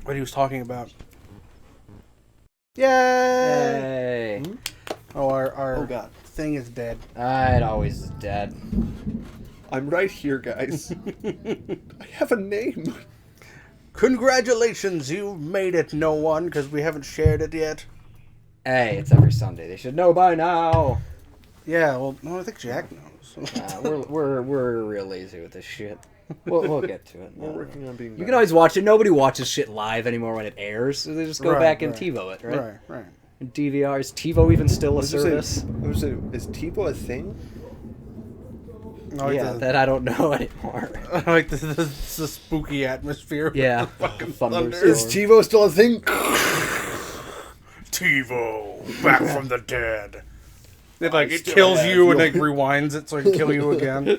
what he was talking about. Yay! Hmm? Oh, our Oh, God. thing is dead. It always is dead. I'm right here, guys. I have a name. Congratulations, you made it, no one, because we haven't shared it yet. Hey, it's every Sunday. They should know by now. Yeah, well, no, I think Jack knows. We're real lazy with this shit. We'll get to it. We're working on being You better. can always watch it. Nobody watches shit live anymore when it airs. So they just go Right, back and right. TiVo it, right? Right. And DVR. Is TiVo even still a service? Is TiVo a thing? I like Yeah, the, that I don't know anymore. I like the spooky atmosphere. with Yeah. the fucking Thunderstorm. thunder. Is TiVo still a thing? TiVo, back from the dead. It still kills have you and your- it rewinds it so it can kill you again.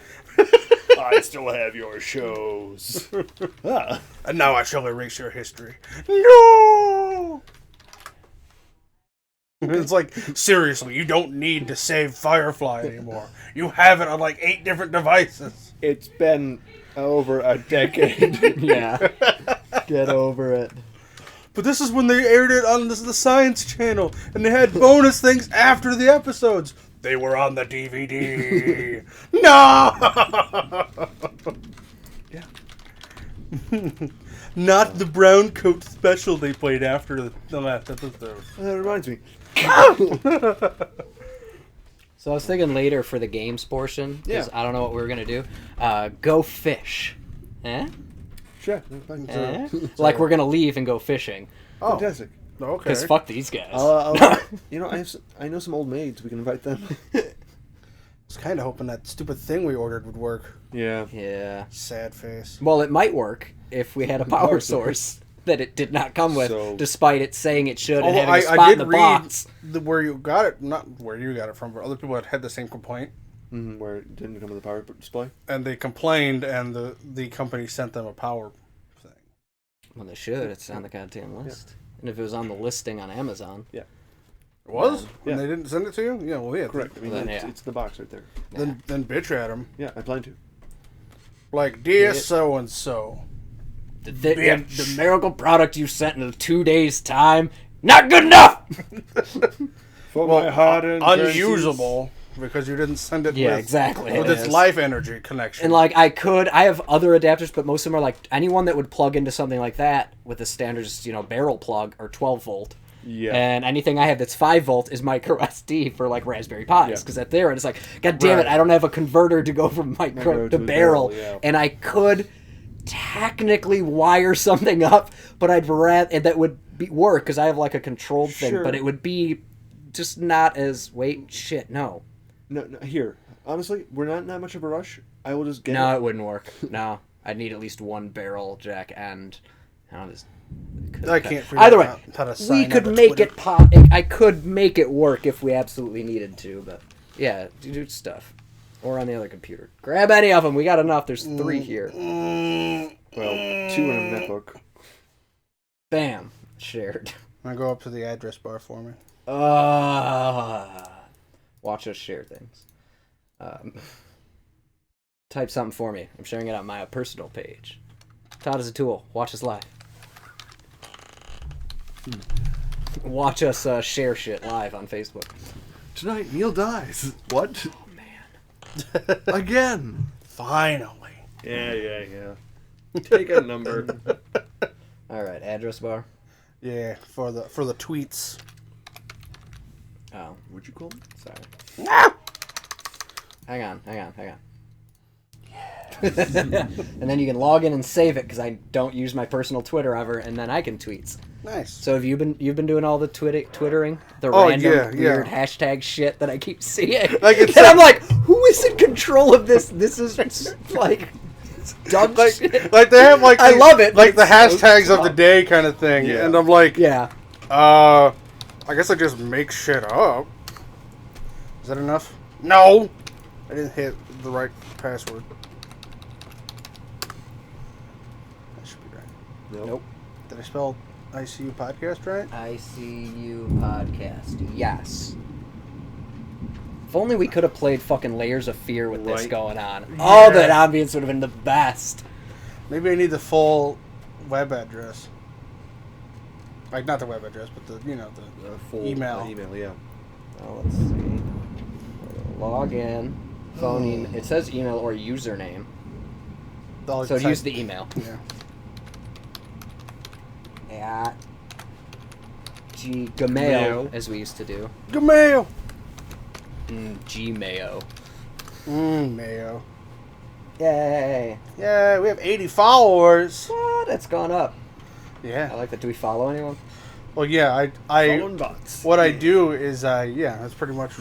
I still have your shows. And now I shall erase your history. No! It's like, seriously, you don't need to save Firefly anymore. You have it on like 8 different devices. It's been over a decade. Yeah. Get over it. But this is when they aired it on the Science Channel, and they had bonus things after the episodes. They were on the DVD. No! Yeah. Not the brown coat special they played after the last episode. That reminds me. So I was thinking later for the games portion, because I don't know what we were going to do. Go fish. Eh? Sure. Eh? Like we're going to leave and go fishing. Oh, Fantastic. okay. Because fuck these guys. You know, I know some old maids. We can invite them. I was kind of hoping that stupid thing we ordered would work. Yeah. Yeah. Sad face. Well, it might work if we had a power source that it did not come with, So- despite it saying it should and Although having a spot I in did the read box. where you got it, not where you got it from, but other people had the same complaint. Where it didn't come with a power display. And they complained, and the company sent them a power thing. Well, they should. It's on the goddamn list. And if it was on the listing on Amazon, It was? Yeah. And they didn't send it to you? Yeah, well, yeah. Correct. I mean, Then, it's, yeah. it's the box right there. Then bitch at them. Yeah, I plan to. Like, dear Yeah. so-and-so. the miracle product you sent in 2 days' time, not good enough! For Well, my heart and unusable, because you didn't send it Yeah, with, exactly. with It its is. life energy connection. And like I have other adapters, but most of them are like anyone that would plug into something like that with a standard, barrel plug or 12 volt. Yeah. And anything I have that's 5 volt is micro SD for like Raspberry Pis, Yeah. because at there and it's like, god damn it, Right. I don't have a converter to go from micro to the barrel, yeah. and I could technically wire something up, but I'd rather and that would work because I have like a controlled thing, Sure. but it would be just not as No, here. Honestly, we're not in that much of a rush. I will just get No, it. it wouldn't work. No, I'd need at least one barrel jack and. I can't figure Either way, out how to sign we could up at make Twitter. it pop. I could make it work if we absolutely needed to, but yeah, do stuff. Or on the other computer. Grab any of them. We got enough. There's 3 here. Well, 2 in a netbook. Bam. Shared. Now go up to the address bar for me. Watch us share things. Type something for me. I'm sharing it on my personal page. Todd is a tool. Watch us live. Watch us share shit live on Facebook. Tonight, Neil dies. What? Oh, man. Again. Finally. Yeah. Take a number. All right, address bar. Yeah, for the tweets. Oh, What'd you call me? sorry. Hang on. And then you can log in and save it because I don't use my personal Twitter ever, and then I can tweets. Nice. So have you've been doing all the twittering, the Oh, random yeah. weird hashtag shit that I keep seeing? Like, it's and I'm like, who is in control of this? This is like dumb shit. Like they have like I love it, like but the it's so hashtags of the dumb. day kind of thing, Yeah. and I'm like, Yeah. I guess I just make shit up. Is that enough? No, I didn't hit the right password. That should be right. Nope. Did I spell ICU podcast right? ICU podcast. Yes. If only we could have played fucking Layers of Fear with this Right. going on. All that ambience would have been the best. Maybe I need the full web address. Like, not the web address, but the, you know, the full email. Email, yeah. Well, let's see. Log in. Phone email. It says email or username. So use the email. Yeah. At Gmail, as we used to do. Gmail. Gmail. Mayo. Yay. Yeah, we have 80 followers. What? It's gone up. Yeah. I like that. Do we follow anyone? Well, yeah, Following bots. what I do is, yeah, that's pretty much,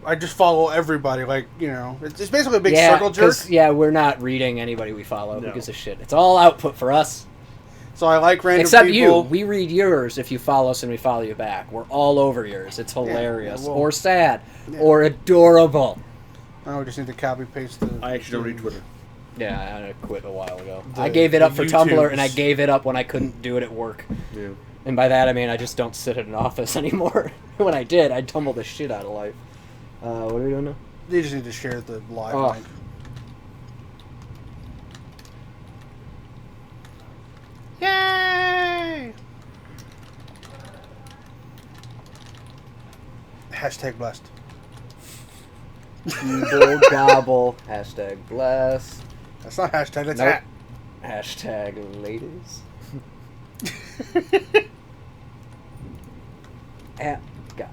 I just follow everybody, like, you know, it's basically a big circle jerk. Yeah, we're not reading anybody we follow. No. Who gives a shit? It's all output for us. So I like random Except people. you. We read yours if you follow us and we follow you back. We're all over yours. It's hilarious. well, or sad. yeah. Or adorable. Now we just need to copy paste the. I actually don't read Twitter. Yeah, I quit a while ago. The- I gave it up the for Tumblr, YouTubes. and I gave it up when I couldn't do it at work. Yeah. And by that, I mean I just don't sit in an office anymore. When I did, I'd tumble the shit out of life. What are we doing now? You just need to share the live Oh. link. Yay! Hashtag blessed. Gobble, gobble. Hashtag blessed. That's not hashtag, that's Nope. hat. Hashtag ladies. At God.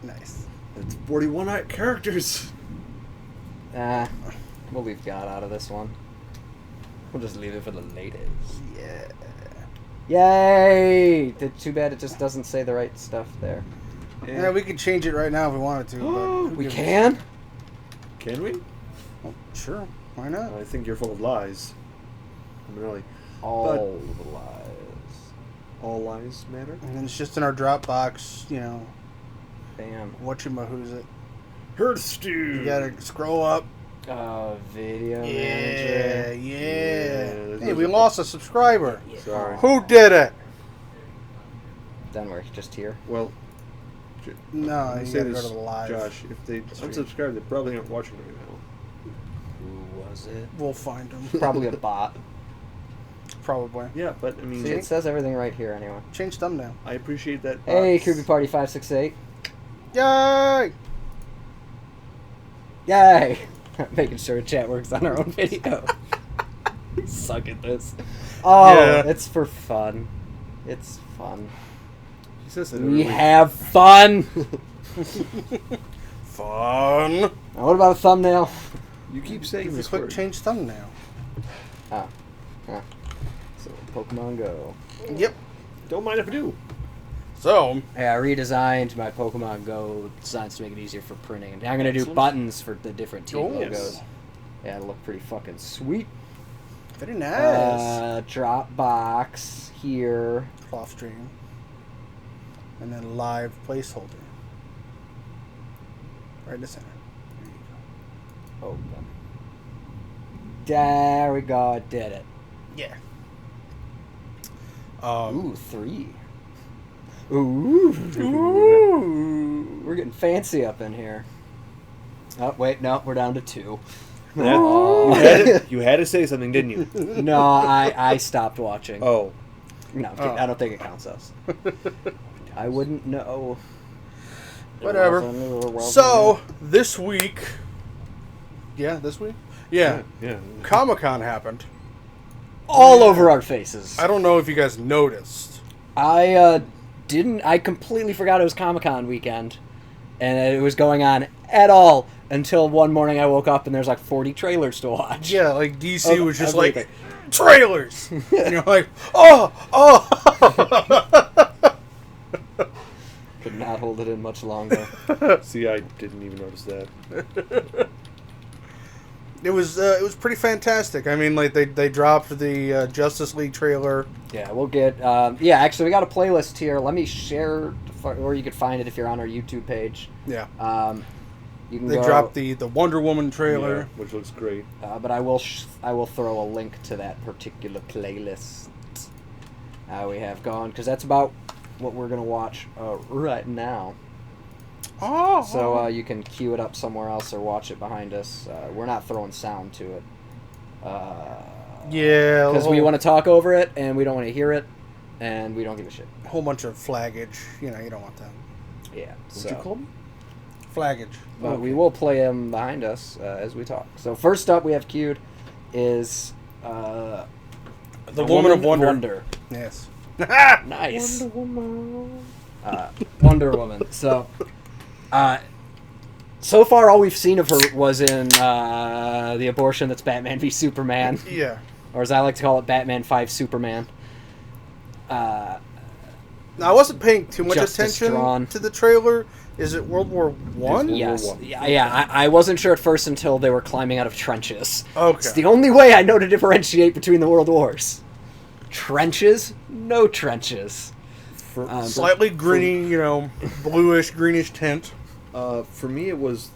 Nice. It's 41 characters. We'll leave God out of this one. We'll just leave it for the ladies. Yeah. Yay! Too bad it just doesn't say the right stuff there. Yeah, we could change it right now if we wanted to. But who We gives- can? Can we? Well, sure. Why not? I think you're full of lies. I'm really. All the lies. All lies matter. And then it's just in our Dropbox, you know, Bam. whatchamahoo's it. Hearthstone. You gotta scroll up. Video Yeah, manager. yeah. Hey, there's we a- lost a subscriber. Sorry. Who did it? Then we're just here. Well, No, I you say gotta go this, to the live. Josh. If they unsubscribe, they probably aren't watching right now. Who was it? We'll find them. Probably a bot. Probably. Yeah, but I mean, See, it says everything right here anyway. Change thumbnail. I appreciate that. Hey, bots. Creepy Party 568. Yay! Yay! Making sure chat works on our own video. Suck at this. Oh, Yeah. it's for fun. It's fun. He says that We every week. have fun! Fun. Now, what about a thumbnail? You keep saying If you this click word. change thumbnail. Ah. So, Pokemon Go. Yep. Don't mind if I do. So, Hey, I redesigned my Pokemon Go designs to make it easier for printing. And I'm going to do Excellent. buttons for the different team Oh, logos. yes. Yeah, it'll look pretty fucking sweet. very nice. Dropbox here. Off stream. And then live placeholder. Right in the center. There you go. Open. There we go. I did it. Yeah. Ooh, 3. Ooh. We're getting fancy up in here. Oh, wait. No, we're down to 2. You had to say something, didn't you? No, I stopped watching. Oh. No, I don't think it counts us. I wouldn't know. Whatever. So, this week. Yeah, this week? Yeah. Yeah. Comic-Con happened. all over our faces. I don't know if you guys noticed. I didn't. I completely forgot it was Comic-Con weekend, and it was going on at all until one morning I woke up and there's like 40 trailers to watch. Yeah, like DC was just like, everything. trailers! And you're like, oh! Could not hold it in much longer. See, I didn't even notice that. It was pretty fantastic. I mean, like, they dropped the Justice League trailer. Yeah, we'll get. Yeah, actually, we got a playlist here. Let me share, or you could find it if you're on our YouTube page. Yeah. You can They go, dropped the Wonder Woman trailer. Yeah, which looks great. but I will throw a link to that particular playlist. We have gone because that's about what we're gonna watch right now. Oh! So you can queue it up somewhere else or watch it behind us. We're not throwing sound to it. Yeah. Because we want to talk over it and we don't want to hear it. and we don't give a shit. A whole bunch of flaggage. You know, you don't want that. Yeah. What'd you call them? Flaggage. But we will play them behind us as we talk. So first up, we have queued is The Woman of Wonder. Yes. Nice. Wonder Woman. Wonder Woman. So, so far, all we've seen of her was in the abortion that's Batman v Superman. Yeah. Or as I like to call it, Batman 5 Superman. Now, I wasn't paying too much Justice attention Drawn. to the trailer. Is it World War One? Yes. War I. Yeah. I wasn't sure at first until they were climbing out of trenches. Okay. It's the only way I know to differentiate between the world wars. Trenches, no trenches. Slightly greeny, you know, bluish, greenish tint. For me, it was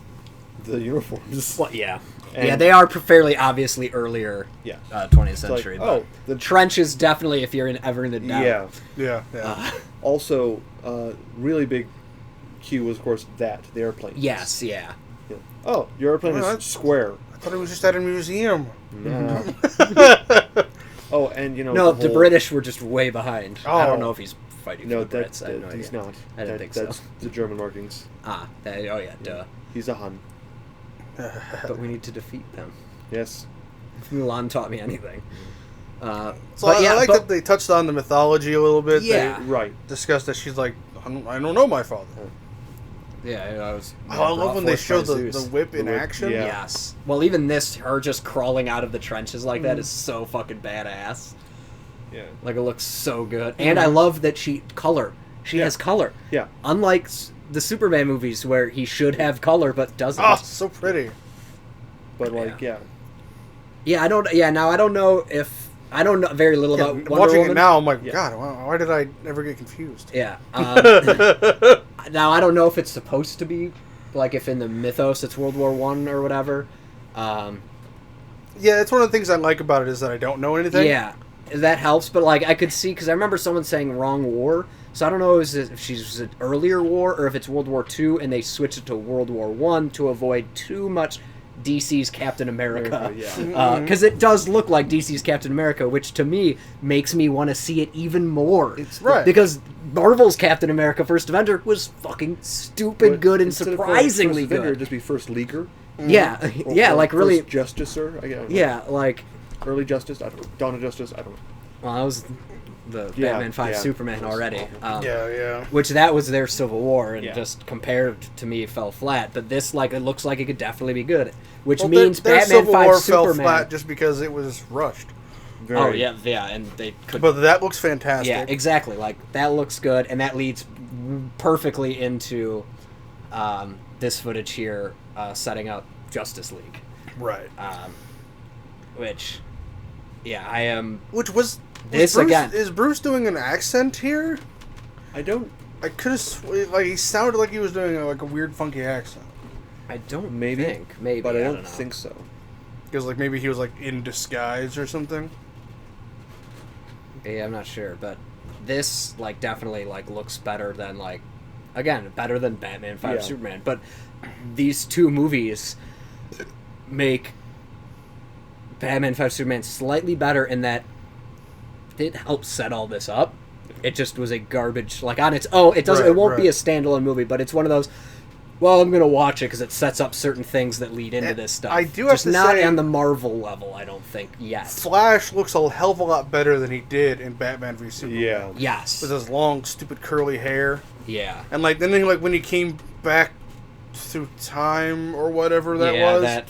the uniforms. Well, yeah. And- Yeah, they are fairly obviously earlier Yeah. 20th like, century. oh, but the- trenches definitely if you're ever in the doubt. Yeah. Yeah. Also, really big cue was, of course, the airplane. Yes, yeah. Yeah. Oh, your airplane Well, is that's- square. I thought it was just at a museum. No. Oh, and you know. No, the the whole- British were just way behind. I Oh. don't know if he's fighting No, for the Brits. I have no he's idea. not. I didn't think so. That's the German markings. Oh yeah, duh. He's a Hun. But we need to defeat them. Yes. If Mulan taught me anything. So But yeah, I like but- that they touched on the mythology a little bit. Yeah. Right. They discussed that she's like, I don't know my father. Yeah, I was. Oh, I love when they show the Zeus. whip in The whip, action. yeah. Yes. Well, even this, her just crawling out of the trenches like that is so fucking badass. Yeah. Like, it looks so good. And I love that she has color. Yeah. Unlike the Superman movies where he should have color but doesn't. Oh, so pretty. But like, yeah. Yeah, I don't know if... I don't know very little about Wonder Watching Woman. it now, I'm like, Yeah. God, why did I never get confused? Yeah. Now, I don't know if it's supposed to be, like, if in the mythos it's World War I or whatever. Yeah, it's one of the things I like about it is that I don't know anything. Yeah, that helps. But, like, I could see... Because I remember someone saying wrong war. So I don't know if she's an earlier war or if it's World War II and they switch it to World War I to avoid too much DC's Captain America. Yeah. Because it does look like DC's Captain America, which to me makes me want to see it even more. It's right. Because Marvel's Captain America First Avenger was fucking stupid But good and instead of surprisingly first Avenger, good. just be first leaguer. Yeah, Or- yeah, or like first really... Justicer. I don't know. Yeah, like... Early Justice. I don't know. Dawn of Justice. I don't know. Well, that was the Yeah, Batman 5 yeah. Superman It was already. awful. Yeah. Which that was their Civil War, and Yeah. just compared to me, it fell flat. But this, like, it looks like it could definitely be good. Which Well, means their Batman Civil 5 War Superman... fell flat just because it was rushed. Oh, yeah, and they could... But that looks fantastic. Yeah, exactly. Like, that looks good, and that leads perfectly into this footage here setting up Justice League. Right. Which, yeah, I am... Which was This Bruce, again. Is Bruce doing an accent here? I don't. I could have like he sounded like he was doing like a weird, funky accent. I don't Maybe. think. Maybe, But I don't know. think so. Because like maybe he was like in disguise or something. Yeah, I'm not sure, but this like definitely like looks better than like again better than Batman 5 Yeah. Superman. But these two movies make Batman 5 Superman slightly better in that it helps set all this up. It just was a garbage like on its own. It doesn't. Right, it won't be right. a standalone movie, but it's one of those. Well, I'm gonna watch it because it sets up certain things that lead into And this stuff. I do have just to not say- on the Marvel level. I don't think yet. Flash looks a hell of a lot better than he did in Batman v Superman. Yeah. Yes. With his long, stupid, curly hair, Yeah. and like then like when he came back through time or whatever that yeah, was, that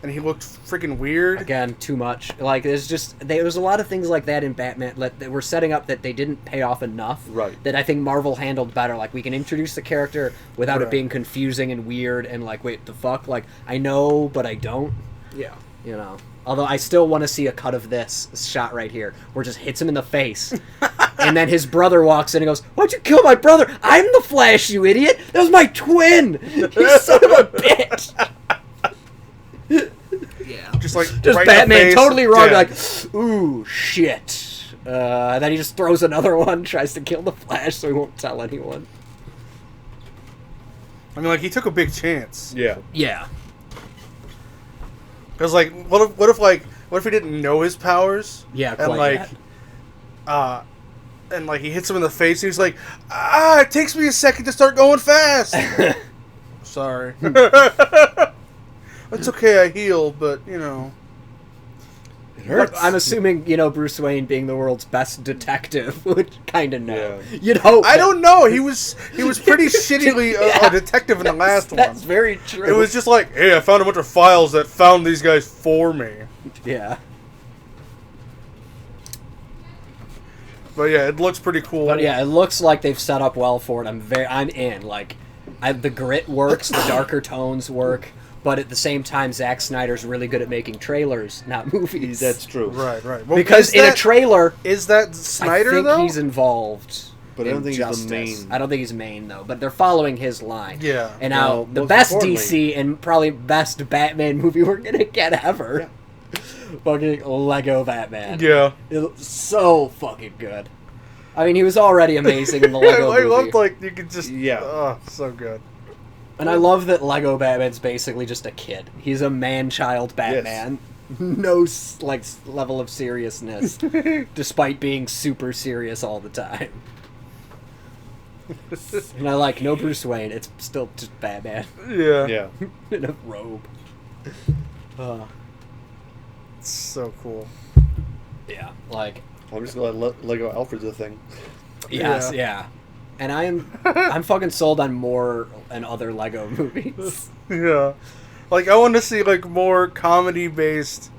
and he looked freaking weird. again too much. Like there's just there was a lot of things like that in Batman that were setting up that they didn't pay off enough. Right. That I think Marvel handled better. Like we can introduce the character without it Right. being confusing and weird and like wait the fuck like I know but I don't. Yeah. You know. Although I still want to see a cut of this shot right here where it just hits him in the face. And then his brother walks in and goes, "Why'd you kill my brother? I'm the Flash, you idiot! That was my twin! You son of a bitch!" Yeah. Just like Just right in the Batman face, totally wrong, dead. like, ooh, shit. And then he just throws another one, tries to kill the Flash so he won't tell anyone. I mean, like he took a big chance. Yeah. Yeah. Because like, what if he didn't know his powers? Yeah, and quite like, yet. and like he hits him in the face. And he's like, it takes me a second to start going fast. Sorry. It's okay, I heal, but you know. It hurts. I'm assuming, Bruce Wayne being the world's best detective would kind of know. Yeah. You'd hope. I don't know. He was pretty shittily a detective in the last one. That's very true. It was just like, hey, I found a bunch of files that found these guys for me. Yeah. But yeah, it looks pretty cool. But yeah, it looks like they've set up well for it. I'm in. Like, the grit works, the darker tones work. But at the same time, Zack Snyder's really good at making trailers, not movies. That's true. Right. Well, because in a trailer... Is that Snyder, I think though? he's involved. But I don't think he's the main. I don't think he's main, though. But they're following his line. Yeah. And now, the best DC and probably best Batman movie we're going to get ever. Yeah. Fucking Lego Batman. Yeah. It's so fucking good. I mean, he was already amazing in the Lego movie. I loved, like, you could just... Yeah. Oh, so good. And I love that Lego Batman's basically just a kid. He's a man-child Batman. Yes. No, like, level of seriousness, despite being super serious all the time. And I like, no Bruce Wayne, it's still just Batman. Yeah. In a robe. It's so cool. Yeah, like... I'm just gonna let Lego Alfred's a thing. Yes, yeah. And I'm fucking sold on more and other Lego movies. Yeah. Like, I want to see, like, more comedy-based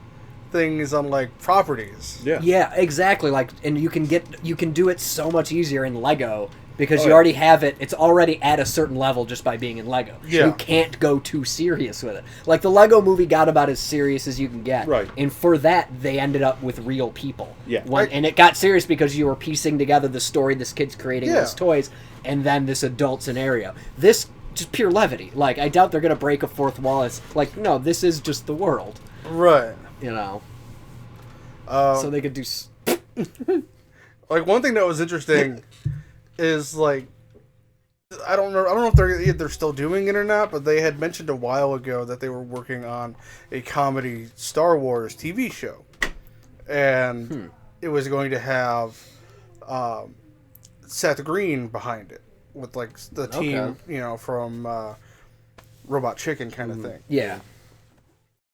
things on, like, properties. Yeah. Yeah, exactly. Like, and you can do it so much easier in Lego because you already have it. It's already at a certain level just by being in Lego. Yeah. You can't go too serious with it. Like, the Lego movie got about as serious as you can get. Right. And for that, they ended up with real people. Yeah. And it got serious because you were piecing together the story this kid's creating with his toys and then this adult scenario. This, just pure levity. Like, I doubt they're going to break a fourth wall. It's like, no, this is just the world. Right. So they could do... Like, one thing that was interesting is, like, I don't know if they're still doing it or not, but they had mentioned a while ago that they were working on a comedy Star Wars TV show. And it was going to have Seth Green behind it with, like, the team, from Robot Chicken kind of thing. Yeah.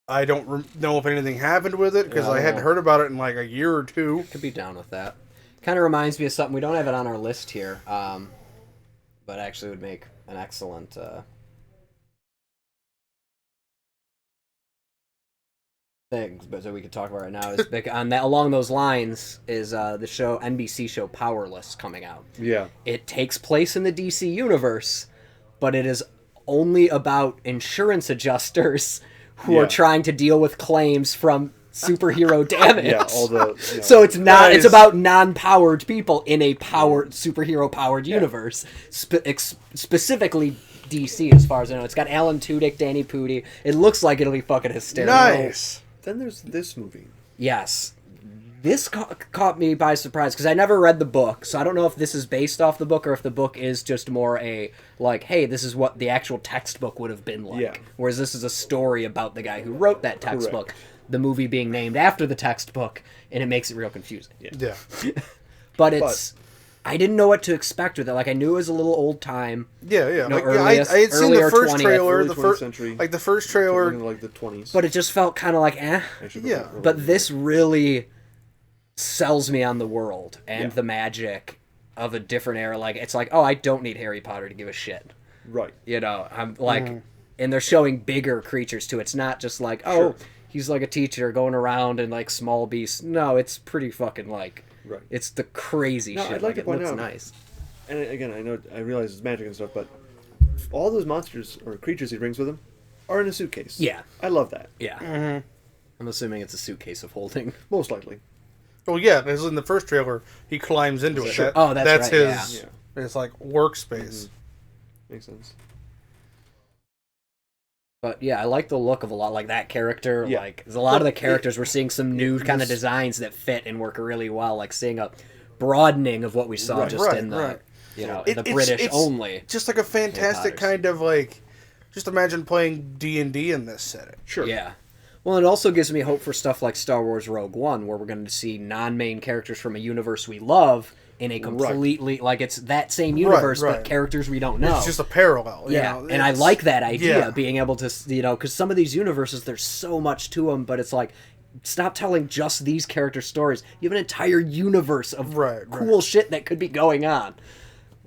I don't know if anything happened with it, because I hadn't heard about it in, like, a year or two. Could be down with that. Kind of reminds me of something. We don't have it on our list here, but actually would make an excellent thing. But so we could talk about right now is on that along those lines is the NBC show Powerless coming out. Yeah, it takes place in the DC universe, but it is only about insurance adjusters who are trying to deal with claims from superhero damage. Yeah, all the so it's not. It's about non-powered people in a superhero-powered universe, specifically DC. As far as I know, it's got Alan Tudyk, Danny Pudi. It looks like it'll be fucking hysterical. Nice. Then there's this movie. Yes, this caught me by surprise because I never read the book, so I don't know if this is based off the book or if the book is just more a like, hey, this is what the actual textbook would have been like. Yeah. Whereas this is a story about the guy who wrote that textbook. Correct. The movie being named after the textbook, and it makes it real confusing. Yeah. But I didn't know what to expect with it. Like, I knew it was a little old time. Yeah. I had seen the first 20th, trailer, the first century, like the first trailer, like the 20s. But it just felt kind of like, eh. Yeah. But this really sells me on the world and the magic of a different era. Like, it's like, oh, I don't need Harry Potter to give a shit. Right. I'm like, and they're showing bigger creatures too. It's not just like, oh, he's like a teacher going around and like small beasts. No, it's pretty fucking like, it's the crazy shit. I'd like to point out, nice. And again, I realize it's magic and stuff, but all those monsters or creatures he brings with him are in a suitcase. Yeah. I love that. Yeah. I'm assuming it's a suitcase of holding. Most likely. Well, yeah, because in the first trailer, he climbs into it. Sure. That's right, his, it's like, workspace. Makes sense. But yeah, I like the look of a lot like that character. Yeah. Like, there's a lot of the characters we're seeing some new kind of designs that fit and work really well. Like seeing a broadening of what we saw in the in the British only. Just like a fantastic kind of like, just imagine playing D&D in this setting. Sure. Yeah. Well, it also gives me hope for stuff like Star Wars Rogue One, where we're going to see non-main characters from a universe we love in a completely like it's that same universe right. but characters we don't know. It's just a parallel. You Yeah, know? and I like that idea, yeah. being able to, because some of these universes, there's so much to them, but it's like, stop telling just these character stories. You have an entire universe of cool shit that could be going on.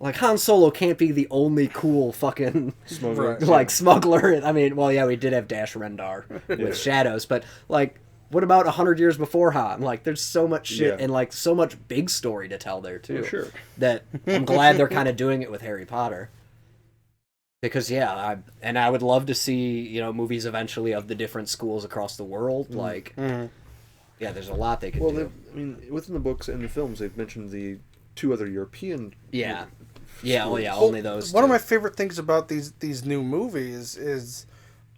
Like, Han Solo can't be the only cool fucking, smuggler. Smuggler. I mean, well, yeah, we did have Dash Rendar with Shadows, but, like, what about 100 years before Han? Like, there's so much shit and, like, so much big story to tell there, too. Sure. That I'm glad they're kind of doing it with Harry Potter. Because, yeah, I would love to see, movies eventually of the different schools across the world. Like, yeah, there's a lot they could do. I mean, within the books and the films, they've mentioned the 2 other European. Yeah. Yeah, well, yeah, only those One two. of my favorite things about these new movies is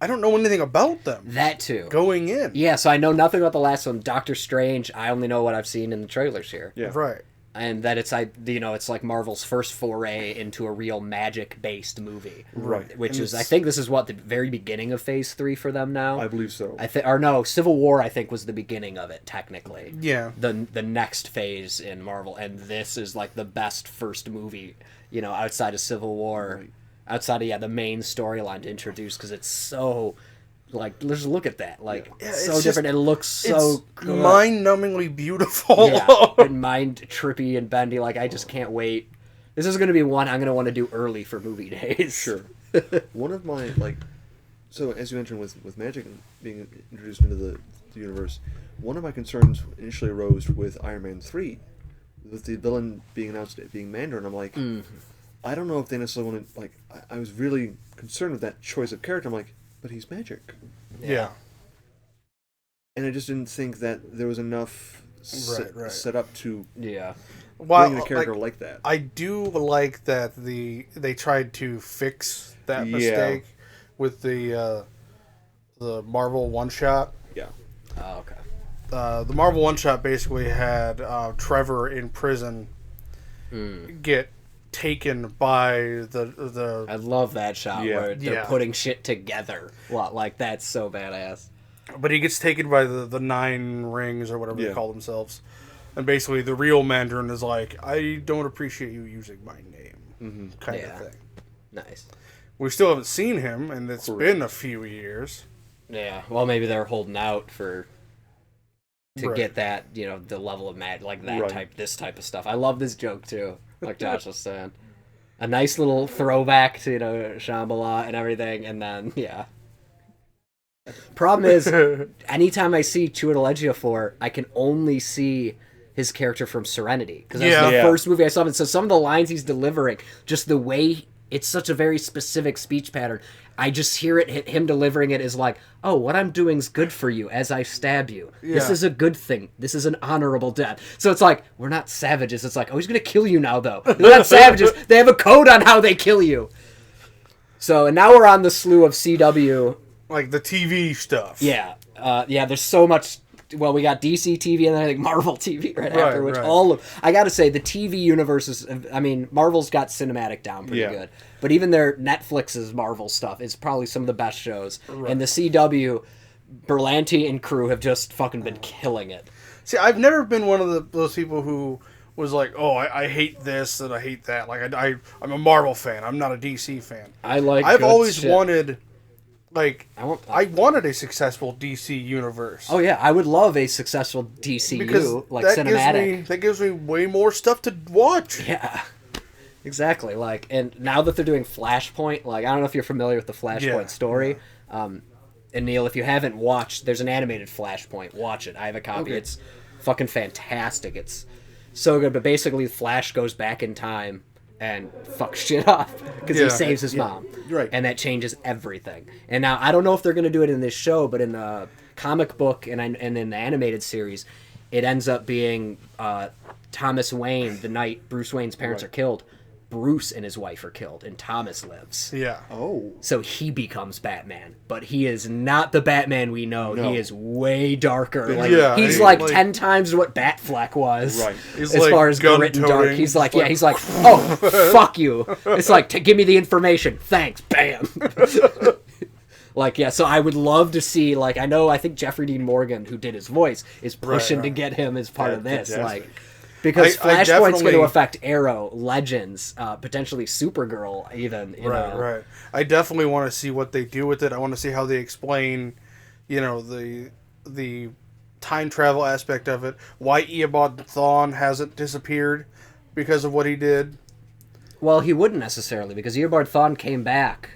I don't know anything about them. That, too. Going in. Yeah, so I know nothing about the last one. Doctor Strange, I only know what I've seen in the trailers here. Yeah. Right. And that it's like Marvel's first foray into a real magic-based movie. Right. Which And is, I think this is the very beginning of Phase 3 for them now. I believe so. Or no, Civil War, I think, was the beginning of it, technically. Yeah. The next phase in Marvel, and this is, like, the best first movie, outside of Civil War. Right. Outside of, the main storyline to introduce, because it's so... Like, let's look at that. Like, so different. It looks so good. Mind-numbingly beautiful. Yeah, and mind-trippy and bendy. Like, I just can't wait. This is going to be one I'm going to want to do early for movie days. Sure. One of my, so as you mentioned with magic being introduced into the universe, one of my concerns initially arose with Iron Man 3, with the villain being announced as being Mandarin. I'm like, I don't know if they necessarily want to, I was really concerned with that choice of character. I'm like, but he's magic. Yeah. And I just didn't think that there was enough set up to bring a character like that. I do like that they tried to fix that mistake with the Marvel one-shot. Yeah. Oh, okay. The Marvel one-shot basically had Trevor in prison get taken by the I love that shot where they're Yeah. putting shit together. Well, like, that's so badass. but he gets taken by the 9 rings or whatever they call themselves, and basically the real Mandarin is like, I don't appreciate you using my name, kind of thing. Nice. We still haven't seen him, and it's been a few years. Yeah, well, maybe they're holding out to get that, the level of like that this type of stuff. I love this joke too, like Josh was saying. A nice little throwback to, Shambhala and everything, and then, Problem is, anytime I see Chiwetel Ejiofor, I can only see his character from Serenity. Because that's the first movie I saw him in. So some of the lines he's delivering, just the way, it's such a very specific speech pattern. I just hear him delivering it as like, oh, what I'm doing is good for you as I stab you. Yeah. This is a good thing. This is an honorable death. So it's like, we're not savages. It's like, oh, he's going to kill you now, though. They're not savages. They have a code on how they kill you. So, and now we're on the slew of CW. Like the TV stuff. Yeah. There's so much. Well, we got DC TV and then I think Marvel TV right after, which I gotta say, the TV universe is, Marvel's got cinematic down pretty good. But even their Netflix's Marvel stuff is probably some of the best shows. Right. And the CW, Berlanti and crew have just fucking been killing it. See, I've never been one of those people who was like, oh, I hate this and I hate that. Like, I'm a Marvel fan. I'm not a DC fan. I've always wanted... I wanted a successful DC universe. Oh yeah, I would love a successful DCU, because cinematic. That gives me way more stuff to watch. Yeah, exactly. And now that they're doing Flashpoint, I don't know if you're familiar with the Flashpoint story. Yeah. And Neil, if you haven't watched, there's an animated Flashpoint. Watch it. I have a copy. Okay. It's fucking fantastic. It's so good. But basically, Flash goes back in time and fucks shit up because he saves his mom. Right. And that changes everything. And now, I don't know if they're going to do it in this show, but in the comic book and in the animated series, it ends up being Thomas Wayne, the night Bruce Wayne's parents are killed. Bruce and his wife are killed, and Thomas lives. Yeah. Oh. So he becomes Batman, but he is not the Batman we know. No. He is way darker. He's 10 times what Batfleck was. Right. He's as far as grit and dark. He's like, oh, fuck you. It's like, give me the information. Thanks. Bam. So I would love to see, I think Jeffrey Dean Morgan, who did his voice, is pushing to get him as part of this. Fantastic. Because I Flashpoint's going to definitely- affect Arrow, Legends, potentially Supergirl, even. You know. Right. I definitely want to see what they do with it. I want to see how they explain, the time travel aspect of it. Why Eobard Thawne hasn't disappeared because of what he did. Well, he wouldn't necessarily, because Eobard Thawne came back.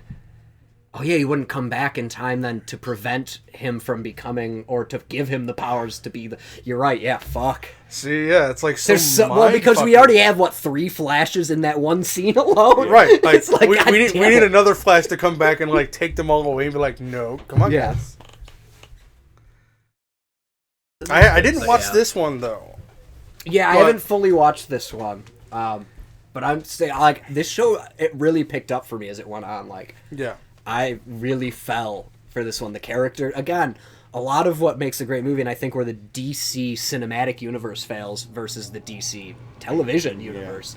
Oh yeah, he wouldn't come back in time then to prevent him from becoming, or to give him the powers to be the... You're right, yeah, fuck. See, yeah, it's like Well, because we already have, 3 Flashes in that one scene alone? Right, like, It's like, we God need damn it. another Flash to come back and, take them all away and be like, no, come on, Yeah. guys. I didn't watch yeah. this one, though. Yeah, I But- haven't fully watched this one. But I'm saying, this show, it really picked up for me as it went on. Yeah. I really fell for this one. The character, again, a lot of what makes a great movie, and I think where the DC cinematic universe fails versus the DC television universe,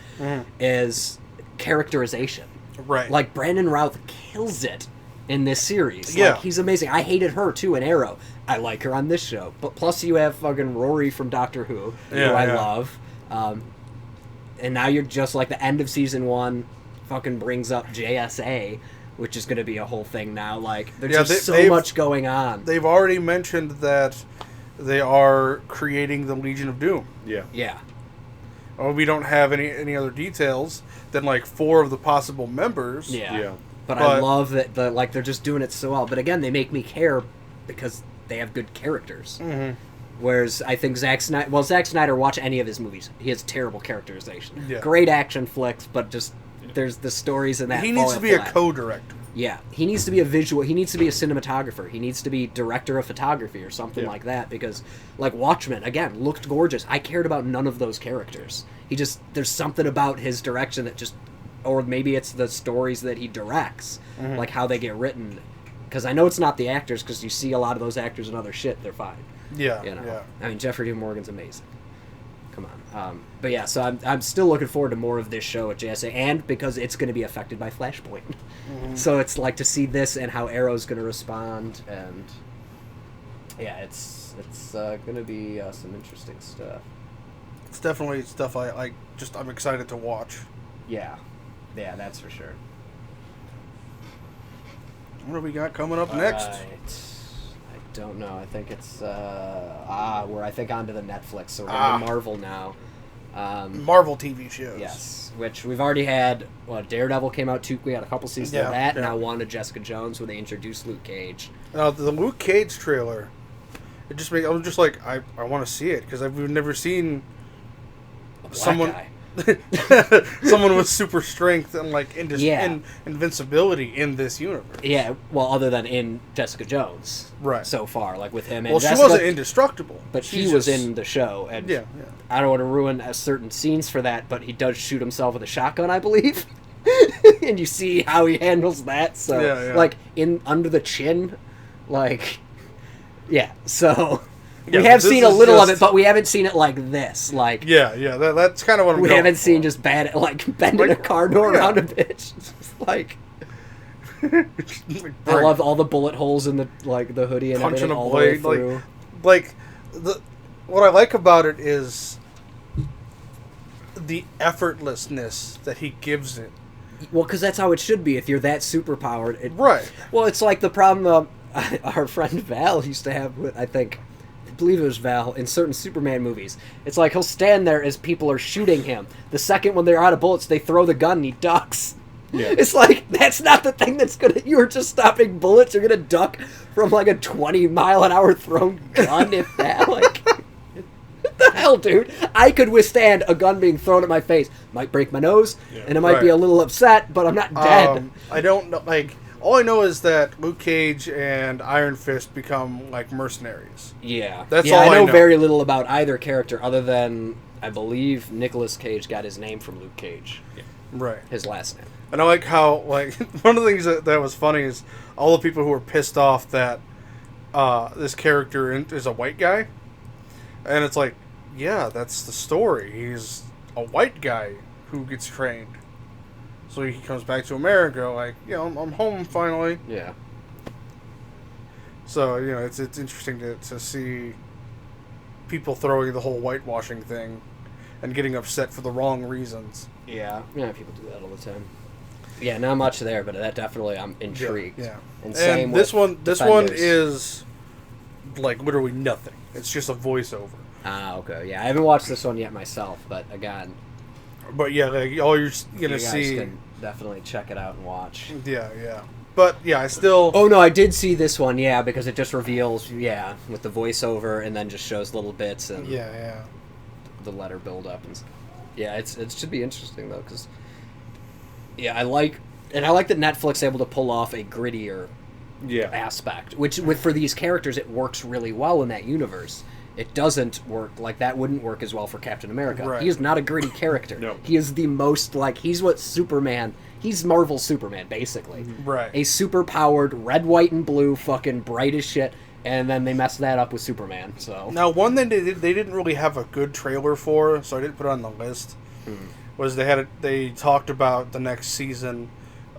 is characterization. Right. Brandon Routh kills it in this series. Yeah. He's amazing. I hated her, too, in Arrow. I like her on this show. But plus you have fucking Rory from Doctor Who, who I love. And now you're just the end of season 1 fucking brings up JSA, which is going to be a whole thing now. There's just so much going on. They've already mentioned that they are creating the Legion of Doom. Yeah. Yeah. Oh, we don't have any other details than 4 of the possible members. Yeah. But I love that they're just doing it so well. But again, they make me care because they have good characters. Mm-hmm. Whereas I think Zack Snyder, watch any of his movies, he has terrible characterization. Yeah. Great action flicks, but just there's the stories in that. He needs to be flat. a co-director. Yeah, he needs to be a visual. He needs to be a cinematographer. He needs to be director of photography or something like that. Because, Watchmen, again, looked gorgeous. I cared about none of those characters. There's something about his direction that just, or maybe it's the stories that he directs, how they get written. Because I know it's not the actors, because you see a lot of those actors in other shit, they're fine. Yeah. Yeah. I mean, Jeffrey Dean Morgan's amazing. Come on. But yeah, so I'm still looking forward to more of this show at JSA, and because it's going to be affected by Flashpoint. So it's to see this and how Arrow's going to respond, and yeah, it's going to be some interesting stuff. It's definitely stuff I'm excited to watch. Yeah, that's for sure. What do we got coming up next? Right. I don't know. I think it's we're onto the Netflix, so we're going to Marvel now. Marvel TV shows. Yes, which we've already had. Well, Daredevil came out we had a couple seasons of that. Now one of Jessica Jones, where they introduced Luke Cage. Now the Luke Cage trailer, I was just I want to see it because we've never seen someone Guy. someone with super strength and Yeah. invincibility in this universe. Yeah, well, other than in Jessica Jones, Right. So far, with him. And Well, Jessica, she wasn't indestructible, but She's he was just- in the show. And Yeah. I don't want to ruin certain scenes for that, but he does shoot himself with a shotgun, I believe. And you see how he handles that. So, Yeah. in under the chin, yeah. So Yeah, we have this seen a is little of just- it, but we haven't seen it like this. Yeah. That's kind of what I'm we going haven't for. seen just bad, bending a car door yeah. around a bitch. I love all the bullet holes in the the hoodie and punching everything a all the way blade. through. What I like about it is the effortlessness that he gives it. Well, because that's how it should be. If you're that superpowered, Right. Well, it's like the problem our friend Val used to have with, I believe it was Val, in certain Superman movies. It's he'll stand there as people are shooting him. The second when they're out of bullets, they throw the gun and he ducks. Yeah. It's that's not the thing that's gonna... You were just stopping bullets. You're gonna duck from a 20-mile-an-hour thrown gun, if that. What the hell, dude? I could withstand a gun being thrown at my face. Might break my nose, and I might be Right. a little upset, but I'm not dead. I don't know. All I know is that Luke Cage and Iron Fist become mercenaries. Yeah. That's yeah, all I I know know. very little about either character, other than I believe Nicolas Cage got his name from Luke Cage. Yeah. Right. His last name. And I like how one of the things that was funny is all the people who were pissed off that this character is a white guy, and it's yeah, that's the story. He's a white guy who gets trained, so he comes back to America I'm home finally. Yeah. So it's interesting to see people throwing the whole whitewashing thing, and getting upset for the wrong reasons. Yeah, people do that all the time. Yeah, not much there, but that definitely I'm intrigued. Yeah. And same this one Defenders. is like literally nothing. It's just a voiceover. Ah, okay. Yeah, I haven't watched this one yet myself, but again, But yeah, like all you're gonna you guys see. can definitely check it out and watch. Yeah. But yeah, I still. Oh no, I did see this one. Yeah, because it just reveals. Yeah, with the voiceover, and then just shows little bits and Yeah. the letter build up and. Yeah, it should be interesting though, because. Yeah, I like that Netflix able to pull off a grittier aspect, which for these characters it works really well in that universe. It doesn't work like that. Wouldn't work as well for Captain America. Right. He is not a gritty character. No. He is the most he's what Superman. He's Marvel's Superman basically. Right. A super powered red, white, and blue, fucking bright as shit. And then they messed that up with Superman. So Now, one thing they didn't really have a good trailer for, so I didn't put it on the list. Was they talked about the next season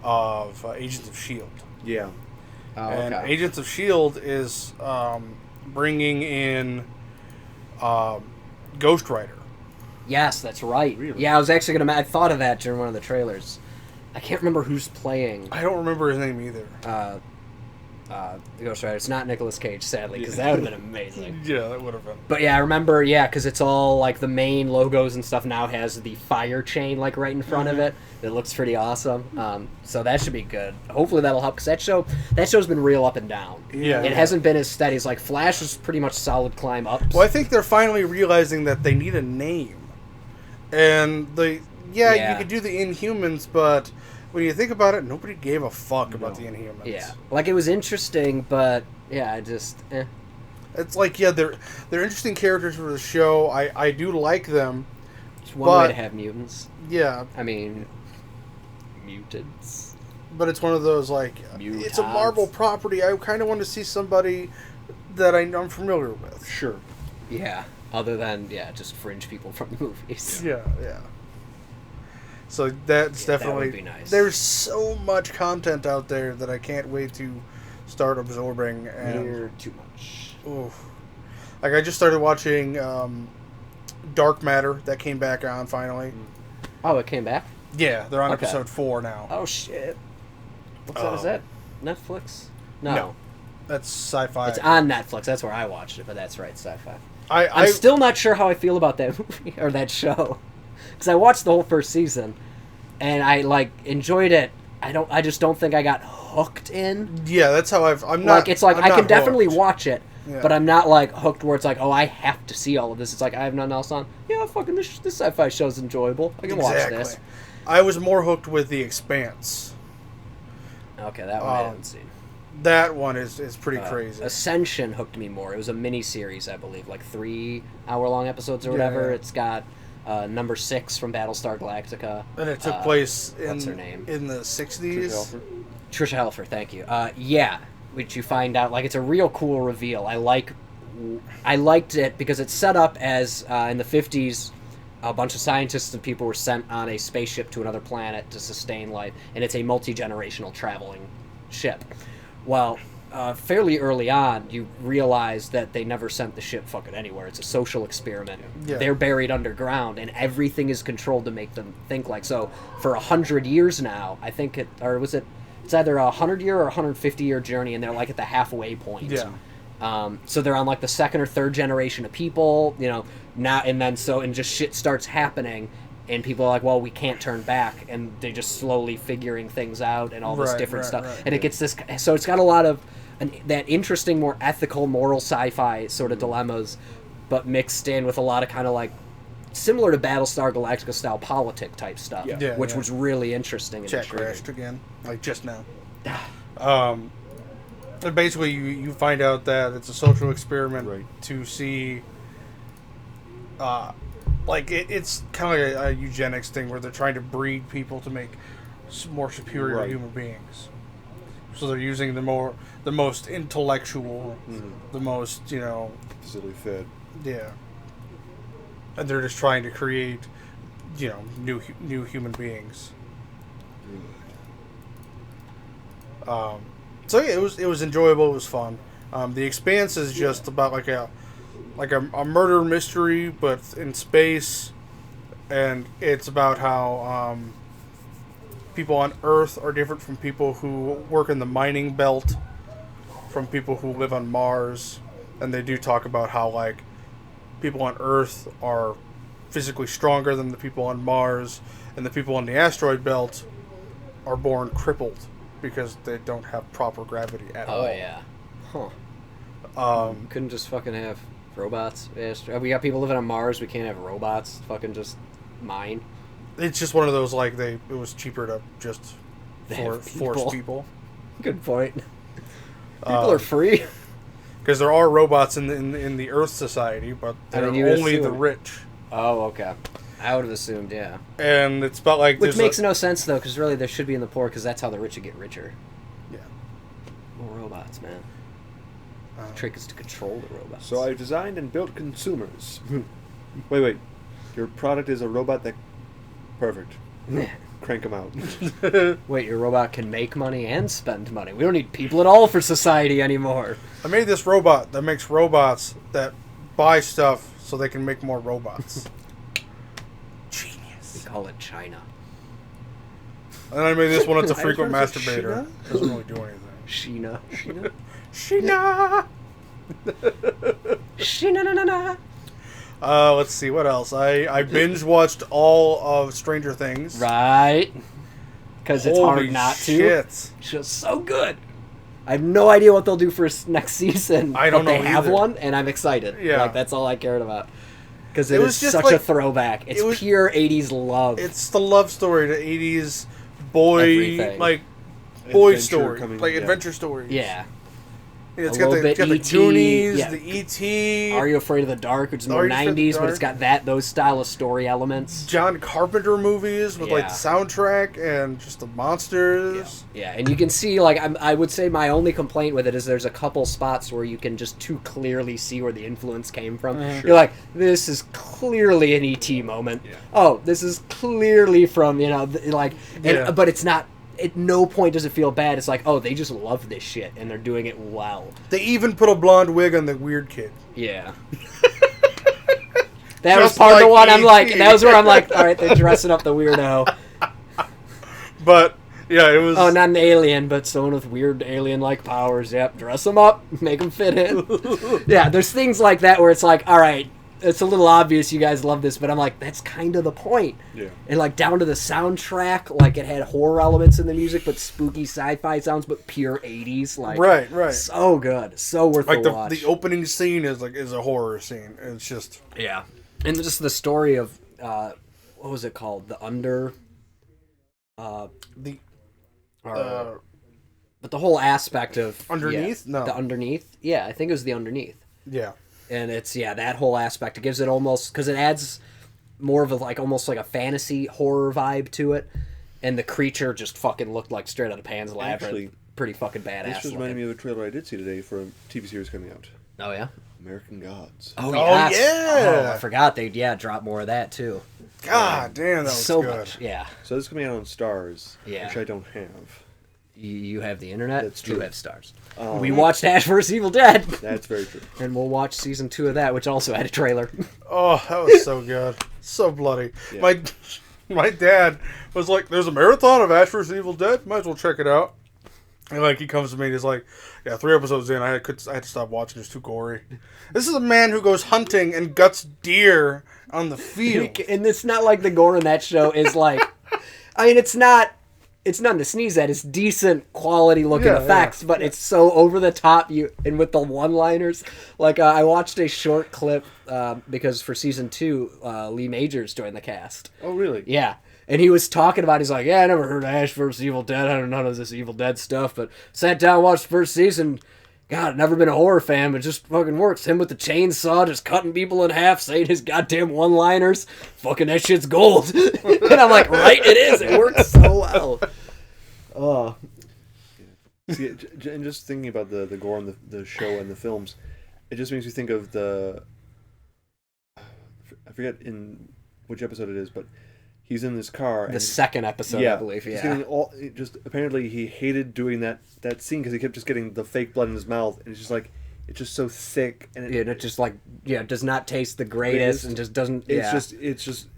of Agents of Shield, Yeah. Oh, and okay. Agents of Shield is bringing in Ghost Rider. Yes, that's right. Really? Yeah, I was actually I thought of that during one of the trailers. I can't remember who's playing I don't remember his name either. the Ghost Rider. It's not Nicolas Cage, sadly, because that would have been amazing. Yeah, that would have been. But yeah, I remember, because it's all, like, the main logos and stuff now has the fire chain, like, right in front of it. It looks pretty awesome. So that should be good. Hopefully that'll help, because that show's been real up and down. Yeah. It hasn't been as steady as, like, Flash is pretty much solid climb up. Well, I think they're finally realizing that they need a name, and Yeah. you could do the Inhumans, but when you think about it, nobody gave a fuck about the Inhumans. Yeah. Like, it was interesting, but, yeah, I just, It's like, they're interesting characters for the show. I do like them. It's one way But- to have mutants. Yeah, I mean, mutants. but it's one of those, like, it's a Marvel property. I kind of want to see somebody that I'm familiar with. Sure. Yeah. Other than, just fringe people from the movies. Yeah. So that's Yeah, that definitely... would be nice. There's so much content out there that I can't wait to start absorbing. And Near too much. oof. Like, I just started watching Dark Matter. That came back on, finally. Oh, it came back? Yeah, they're on Okay. episode 4 now. Oh, shit. What's that? Is that Netflix? No. That's sci-fi. It's on Netflix. That's where I watched it, but that's right, sci-fi. I'm I'm still not sure how I feel about that movie or that show. Because I watched the whole first season, and I, enjoyed it. I just don't think I got hooked in. Yeah, that's how I'm not... It's like, I'm I not can definitely hooked. watch it, Yeah. but I'm not, hooked where it's like, oh, I have to see all of this. It's like, I have nothing else on. Yeah, fucking this sci-fi show's enjoyable. I can watch this. I was more hooked with The Expanse. Okay, that one I haven't seen. That one is pretty crazy. Ascension hooked me more. It was a mini series, I believe, 3-hour-long episodes or whatever. Yeah. It's got number 6 from Battlestar Galactica. And it took place in what's her name? in the 60s. Trisha Helfer, thank you. Which you find out it's a real cool reveal. I liked it because it's set up as in the 50s. A bunch of scientists and people were sent on a spaceship to another planet to sustain life, and it's a multi-generational traveling ship. Well, fairly early on, you realize that they never sent the ship fucking anywhere. It's a social experiment. Yeah. They're buried underground, and everything is controlled to make them think like so. For 100 years now, I think it's either a 100-year or 150-year journey, and they're at the halfway point. Yeah. So they're on the second or third generation of people, now and then and just shit starts happening, and people are like, well, we can't turn back, and they're just slowly figuring things out and all this different stuff, and it gets this. So it's got a lot of that interesting, more ethical, moral sci-fi sort of dilemmas, but mixed in with a lot of kind of similar to Battlestar Galactica style politic type stuff, which was really interesting. And Chat intriguing. crashed again, just now. And basically, you find out that it's a social experiment to see, it's kind of like a eugenics thing where they're trying to breed people to make more superior human beings. So they're using the most intellectual, the most Physically fed. yeah, and they're just trying to create, new human beings. So yeah, it was enjoyable. It was fun. The Expanse is just about like a murder mystery, but in space, and it's about how people on Earth are different from people who work in the mining belt, from people who live on Mars, and they do talk about how like people on Earth are physically stronger than the people on Mars, and the people on the asteroid belt are born crippled because they don't have proper gravity at all. Oh yeah. Huh. Couldn't just fucking have robots. We got people living on Mars. We can't have robots. Fucking just mine. It's just one of those like it was cheaper to just force people. Good point. People are free. Because there are robots in the Earth Society, but they're only the rich. Oh, okay. I would have assumed, yeah. And it's about like which makes no sense though, because really there should be in the poor, because that's how the rich would get richer. Yeah. More robots, man. The trick is to control the robots. So I've designed and built consumers. Wait. Your product is a robot that... Perfect. Crank them out. Wait, your robot can make money and spend money. We don't need people at all for society anymore. I made this robot that makes robots that buy stuff so they can make more robots. Genius. We call it China. And then I made this one that's a frequent masturbator. Doesn't really do anything. Sheena. Sheena! Sheena. Let's see, what else? I binge-watched all of Stranger Things. Right. Because it's hard not shit. to. It's just so good. I have no idea what they'll do for next season. I don't know They have either. one, and I'm excited. Yeah. Like, that's all I cared about. Because It it was is just such like- a throwback. It's it was- pure 80s love. It's the love story to 80s boy, Everything. like, boy Adventure story. coming- Like, yeah. adventure stories. yeah. It's A got little the bit E.T., Goonies, yeah. the E.T., Are You Afraid of the Dark, which is more Are You Afraid of the 90s, but it's Dark? got those style of story elements. John Carpenter movies with, like, Yeah. the soundtrack and just the monsters. Yeah, and you can see, like, I would say my only complaint with it is there's a couple spots where you can just too clearly see where the influence came from. Mm-hmm. You're like, this is clearly an E.T. moment. Yeah. Oh, this is clearly from, like, Yeah. but it's not, at no point does it feel bad. It's like, oh, they just love this shit, and they're doing it well. They even put a blonde wig on the weird kid. Yeah. That was Just part of the like one I'm like, E.T.. that was where I'm like, all right, they're dressing up the weirdo. But, yeah, it was... Oh, not an alien, but someone with weird alien-like powers. Yep, dress them up, make them fit in. Yeah, there's things like that where it's like, all right, it's a little obvious you guys love this, but I'm like, that's kind of the point. Yeah. And like down to the soundtrack, like it had horror elements in the music, but spooky sci-fi sounds, but pure 80s. Like, Right. So good, so worth Like, the watch. the opening scene is a horror scene. It's just... Yeah, and just the story of what was it called? The Under. The... But the whole aspect of Underneath? yeah, No. the Underneath. Yeah, I think it was the Underneath. Yeah. And it's that whole aspect. It gives it almost, because it adds more of a almost like a fantasy horror vibe to it, and the creature just fucking looked like straight out of Pan's Labyrinth. Actually, pretty fucking badass. This just reminded me of a trailer I did see today for a TV series coming out. Oh yeah. American Gods. Oh yes. yeah. Oh, I forgot they dropped more of that too. God damn, that was so good. much. Yeah. So this is coming out on Stars, Yeah. which I don't have. You have the internet. That's You true. have Stars. Um, We watched Ash vs Evil Dead, That's very true. and we'll watch season 2 of that, which also had a trailer. Oh, that was so good. So bloody. Yeah. My dad was like, there's a marathon of Ash vs. Evil Dead. Might as well check it out. And like he comes to me and he's like, yeah, 3 episodes in, I had to stop watching. It's too gory. This is a man who goes hunting and guts deer on the field. And it's not like the gore in that show is like, I mean, it's nothing to sneeze at. It's decent quality looking Yeah, effects, yeah. but it's so over the top. And with the one-liners, like I watched a short clip because for season 2, Lee Majors joined the cast. Oh, really? Yeah. And he was talking about, he's like, yeah, I never heard of Ash vs. Evil Dead. I don't know none of this Evil Dead stuff, but sat down, watched the first season. God, never been a horror fan, but it just fucking works. Him with the chainsaw, just cutting people in half, saying his goddamn one-liners. Fucking that shit's gold. And I'm like, right, it is. It works so well. Oh. See, and just thinking about the gore on the show and the films, it just makes me think of I forget in which episode it is, but he's in this car. The second episode, I believe, he's yeah. getting apparently he hated doing that scene because he kept just getting the fake blood in his mouth, and it's just like, it's just so thick, and Yeah, and it just like, does not taste the greatest and just doesn't, it's just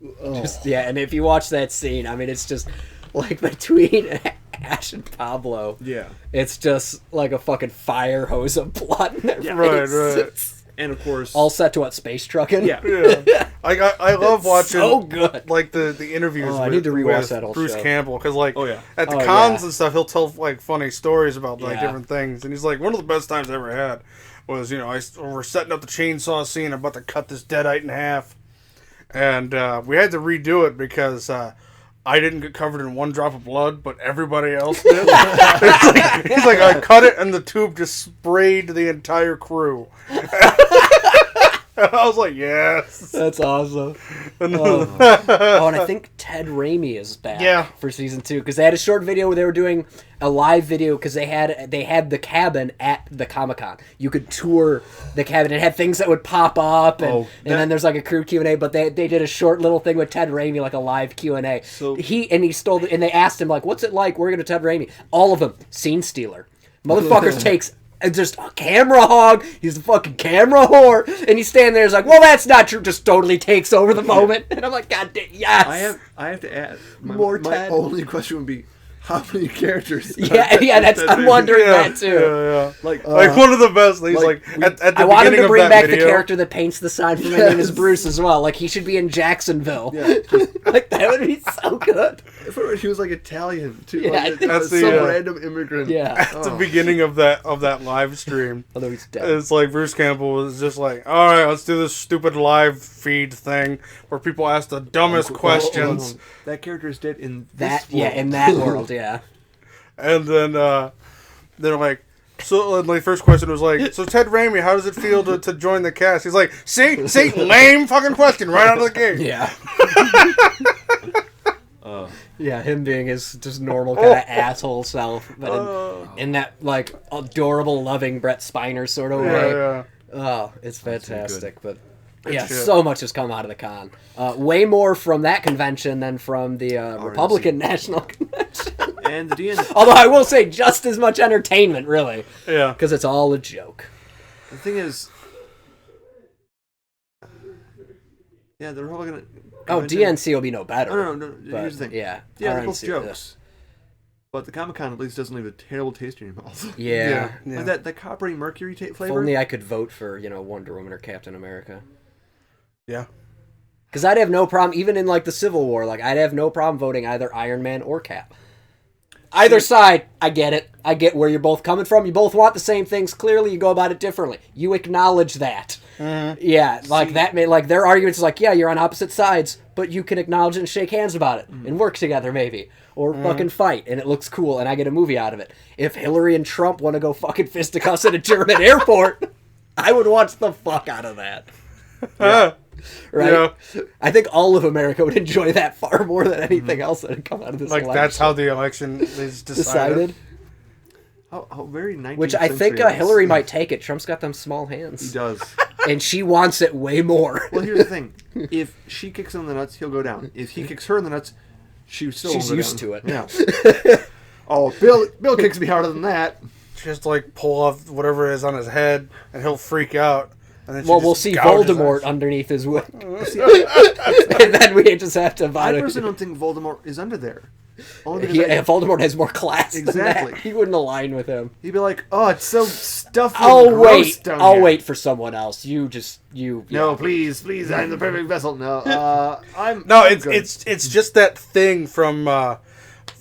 And if you watch that scene, I mean, it's just like between Ash and Pablo. Yeah. It's just like a fucking fire hose of blood in their Right, face. And of course, All set to what, space trucking? yeah. Yeah. I love watching so good. like the interviews I with, need to rewatch with that whole Bruce show. Campbell, because like at the Oh, cons yeah. and stuff, he'll tell like funny stories about like Yeah. different things, and he's like, one of the best times I ever had was, we're setting up the chainsaw scene, I'm about to cut this deadite in half, and we had to redo it because I didn't get covered in one drop of blood, but everybody else did. He's like, I cut it and the tube just sprayed the entire crew. I was like, yes. That's awesome. and I think Ted Raimi is back for season 2, because they had a short video where they were doing a live video, because they had the cabin at the Comic-Con. You could tour the cabin. It had things that would pop up, and then there's like a crew Q&A, but they did a short little thing with Ted Raimi, like a live Q&A. So and they asked him, like, what's it like working with Ted Raimi? All of them, scene stealer. Motherfuckers takes just a camera hog. He's a fucking camera whore, and he's standing there. He's like, "Well, that's not true." Just totally takes over the moment, and I'm like, "God damn, yes!" I have to add. My Ted. only question would be, how many characters? I'm wondering that too. Yeah. Like one of the best things. Like at the I want him beginning to bring of that back video, the character that paints the sign for My Name is Bruce as well. Like, he should be in Jacksonville. Yeah. Like, that would be so good. He was like Italian too. Yeah, like, that's some the, random immigrant. Yeah. at the beginning of that live stream. Although he's dead. It's like Bruce Campbell was just like, all right, let's do this stupid live feed thing where people ask the dumbest questions. That character is dead in That this world. in that world, yeah. And then they're like, so my first question was like, so Ted Raimi, how does it feel to join the cast? He's like, see, lame fucking question right out of the gate. Yeah. Yeah, him being his just normal kind of asshole self, but in that like adorable, loving Brett Spiner sort of way. Yeah. Oh, it's fantastic. But yeah, shit. so much has come out of the con. Way more from that convention than from the Republican National Convention. And the DN. Although I will say, just as much entertainment, really, Yeah. because it's all a joke. The thing is, yeah, the Republican. Oh, convention- DNC will be no better. No. but, Here's the thing. Yeah, Yeah, they're both RNC, jokes. But the Comic Con at least doesn't leave a terrible taste in your mouth. Yeah. Yeah. Like that coppery mercury If flavor. only I could vote for, Wonder Woman or Captain America. Yeah. Because I'd have no problem, even in like the Civil War, like I'd have no problem voting either Iron Man or Cap. Either side, I get it. I get where you're both coming from. You both want the same things. Clearly, you go about it differently. You acknowledge that. Mm-hmm. Yeah, like that. Like their arguments is like, yeah, you're on opposite sides, but you can acknowledge it and shake hands about it and work together, maybe, or fucking fight, and it looks cool, and I get a movie out of it. If Hillary and Trump want to go fucking fisticuffs at a German airport, I would watch the fuck out of that. Yeah. Right? Yeah. I think all of America would enjoy that far more than anything else that had come out of this Like election. that's how the election is decided. How very 19th Which I think century it is. Hillary might take it. Trump's got them small hands. He does. And she wants it way more. Well, here's the thing: if she kicks him in the nuts, he'll go down. If he kicks her in the nuts, she's She's used to it. Yeah. Oh, Bill kicks me harder than that. Just like pull off whatever is on his head, and he'll freak out. And then she Well, just we'll see gouges Voldemort us. underneath his wig. See, And then we just have to I vote. personally don't think Voldemort is under there. Only He, because Voldemort has more class Exactly. than that. He wouldn't align with him. he'd be like, "Oh, it's so stuffy. I'll and gross wait. down I'll here." wait for someone else. You. No, please, I'm the perfect vessel. No, I'm. No, I'm it's good. it's just that thing from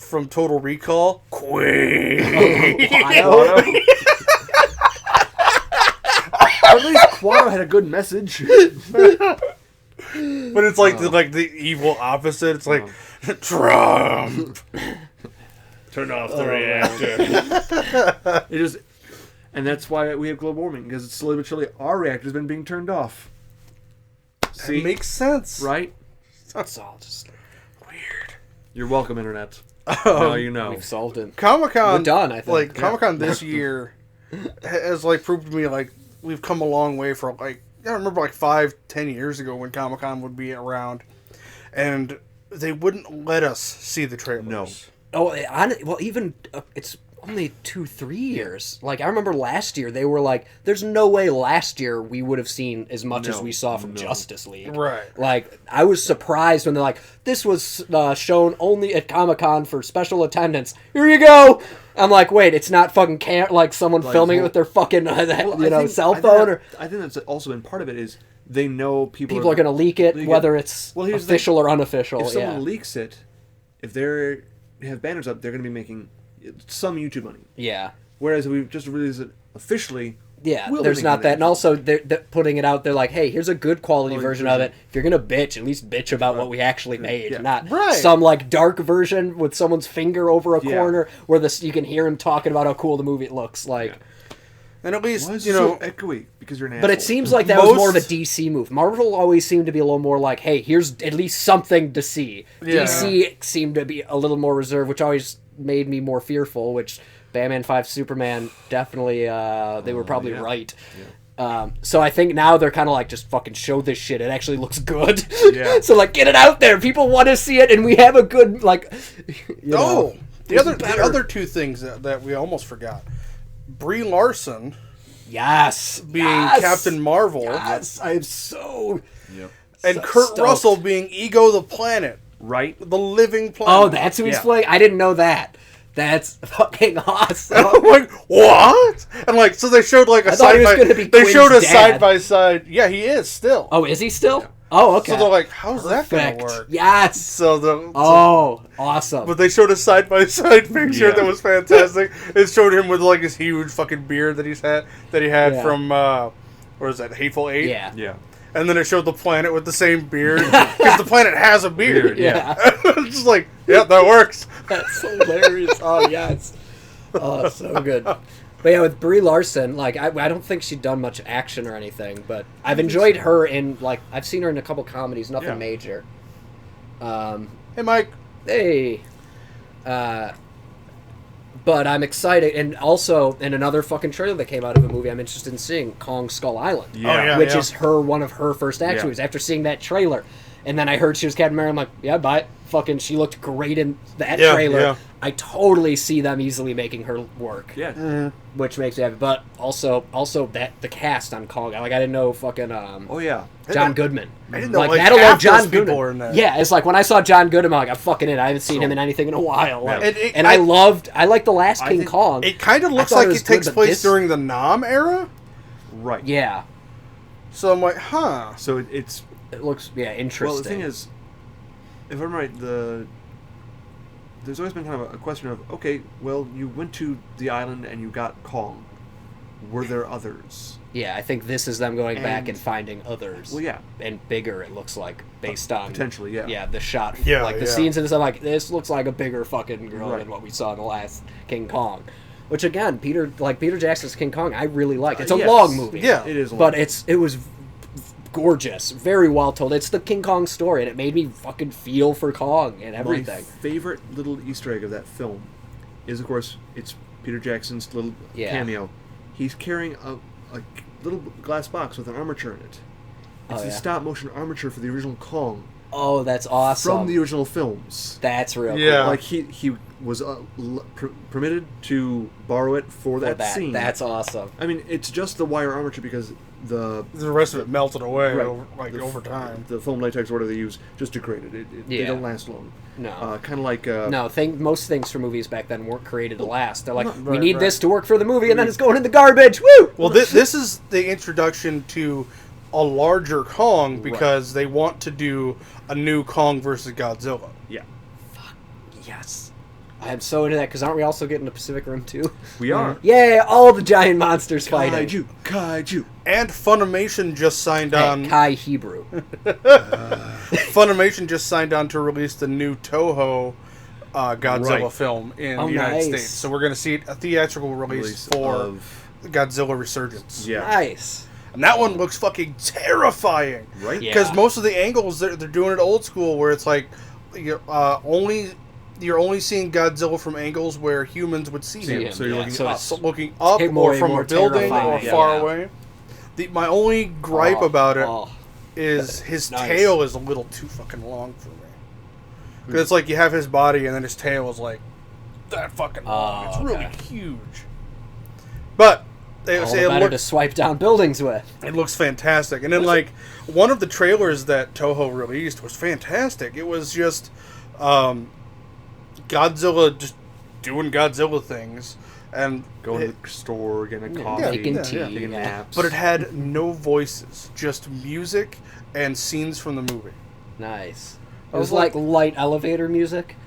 Total Recall. Queen. Watto. At least Quado had a good message. But it's like the evil opposite. It's like Trump. Turn off the reactor. It is, and that's why we have global warming, because it's slowly but surely our reactor's been being turned off. See, It makes sense. right? It's all just Weird. You're welcome, internet. Now you know. we've solved it. Comic-Con. We're done, I think. Like Yeah. Comic-Con this year has like proved to me like we've come a long way from like I remember like 5-10 years ago when Comic-Con would be around, and they wouldn't let us see the trailers. No. Oh, well, even it's only 2-3 years. Like, I remember last year, they were like, there's no way last year we would have seen as much as we saw from Justice League. Right. Like, I was surprised when they're like, this was shown only at Comic-Con for special attendance. Here you go! I'm like, wait, it's not fucking like someone filming it with their fucking, cell phone? I think that's also been part of it is they know people People are going to leak it, whether it's official or unofficial. If someone leaks it, if they have banners up, they're going to be making some YouTube money. Yeah. Whereas if we just release it officially, there's not that. And also, they're putting it out there like, hey, here's a good quality version of it. If you're going to bitch, at least bitch about what we actually made. Not some, like, dark version with someone's finger over a corner where you can hear him talking about how cool the movie looks. Like... Yeah. And at least, why is it so echoey? Because you're an asshole. But it seems like that was more of a DC move. Marvel always seemed to be a little more like, hey, here's at least something to see. Yeah. DC seemed to be a little more reserved, which always made me more fearful, which Batman 5 Superman definitely, they were probably right. Yeah. So I think now they're kind of like, just fucking show this shit. It actually looks good. Yeah. So, like, get it out there. People want to see it, and we have a good, like... The other two things that we almost forgot. Brie Larson, being Captain Marvel, I'm so, and Kurt stoked. Russell being Ego the Planet, right? The living planet. Oh, that's who he's playing. I didn't know that. That's fucking awesome. And I'm like, what? And like, so they showed like a side by. They showed a side by side. Yeah, he is still. Oh, is he still? Yeah. Oh, okay. So they're like, how's that gonna work? Yes. So awesome. But they showed a side by side picture that was fantastic. It showed him with like his huge fucking beard that he had from what is that, Hateful Eight? Yeah. Yeah. And then it showed the planet with the same beard because the planet has a beard. Yeah. It's just like, that works. That's hilarious. Oh yes. Oh, so good. But yeah, with Brie Larson, like, I don't think she'd done much action or anything, but I've enjoyed her in, like, I've seen her in a couple comedies, nothing major. Hey, Mike. Hey. But I'm excited, and also, in another fucking trailer that came out of a movie I'm interested in seeing, Kong Skull Island. Yeah. Which is one of her first action movies, after seeing that trailer. And then I heard she was Captain America, I'm like, yeah, buy it. Fucking, she looked great in that trailer. Yeah. I totally see them easily making her work. Yeah. Mm-hmm. Which makes me happy. But also that the cast on Kong, like, I didn't know fucking John Goodman. I didn't know like that alone, John Goodman. Yeah, it's like when I saw John Goodman, I'm like, I'm fucking in. I haven't seen him in anything in a while. Like, I like the last King Kong. It kind of looks like it takes place during the Nam era. Right. Yeah. So I'm like, huh. So it looks interesting. Well, the thing is, if I'm right, there's always been kind of a question of, okay, well, you went to the island and you got Kong. Were there others? Yeah, I think this is them going back and finding others. Well, yeah. And bigger, it looks like, based on... Potentially, yeah. Yeah, the shot. Yeah, like, the scenes in this, I'm like, this looks like a bigger fucking girl than what we saw in the last King Kong. Which, again, Peter Jackson's King Kong, I really like. It's a long movie. Yeah. It is long. But it was gorgeous. Very well told. It's the King Kong story, and it made me fucking feel for Kong and everything. My favorite little Easter egg of that film is, of course, it's Peter Jackson's little cameo. He's carrying a little glass box with an armature in it. It's the stop-motion armature for the original Kong. Oh, that's awesome. From the original films. That's real cool. Like, he was permitted to borrow it for that scene. That's awesome. I mean, it's just the wire armature because the rest of it melted away over time. The foam latex order they use just degraded. They don't last long. No. Kind of like... most things for movies back then weren't created to last. They're like, we need this to work for the movie, and then it's going in the garbage. Woo! Well, this is the introduction to a larger Kong because they want to do a new Kong versus Godzilla. Yeah. Fuck. Yes. I'm so into that, because aren't we also getting the Pacific Rim too? We are. Yeah, all the giant monsters fighting. Kaiju. And Funimation just signed on... Kai Hebrew. Funimation just signed on to release the new Toho Godzilla film in the United States. So we're going to see a theatrical release for Godzilla Resurgence. Yeah. Nice. And that one looks fucking terrifying. Right? Because most of the angles, they're doing it old school, where it's like you're only seeing Godzilla from angles where humans would see him. So you're looking up or from a building or far away. My only gripe about it is his tail is a little too fucking long for me. Because it's like you have his body and then his tail is like that fucking long. It's okay. really huge. But they All say the better to swipe down buildings with. it looks fantastic. And then, like, one of the trailers that Toho released was fantastic. It was just Godzilla just doing Godzilla things. And Going to the store, getting a coffee, Making tea, taking yeah. naps. but it had no voices, just music and scenes from the movie. Nice. It I was was like light elevator music.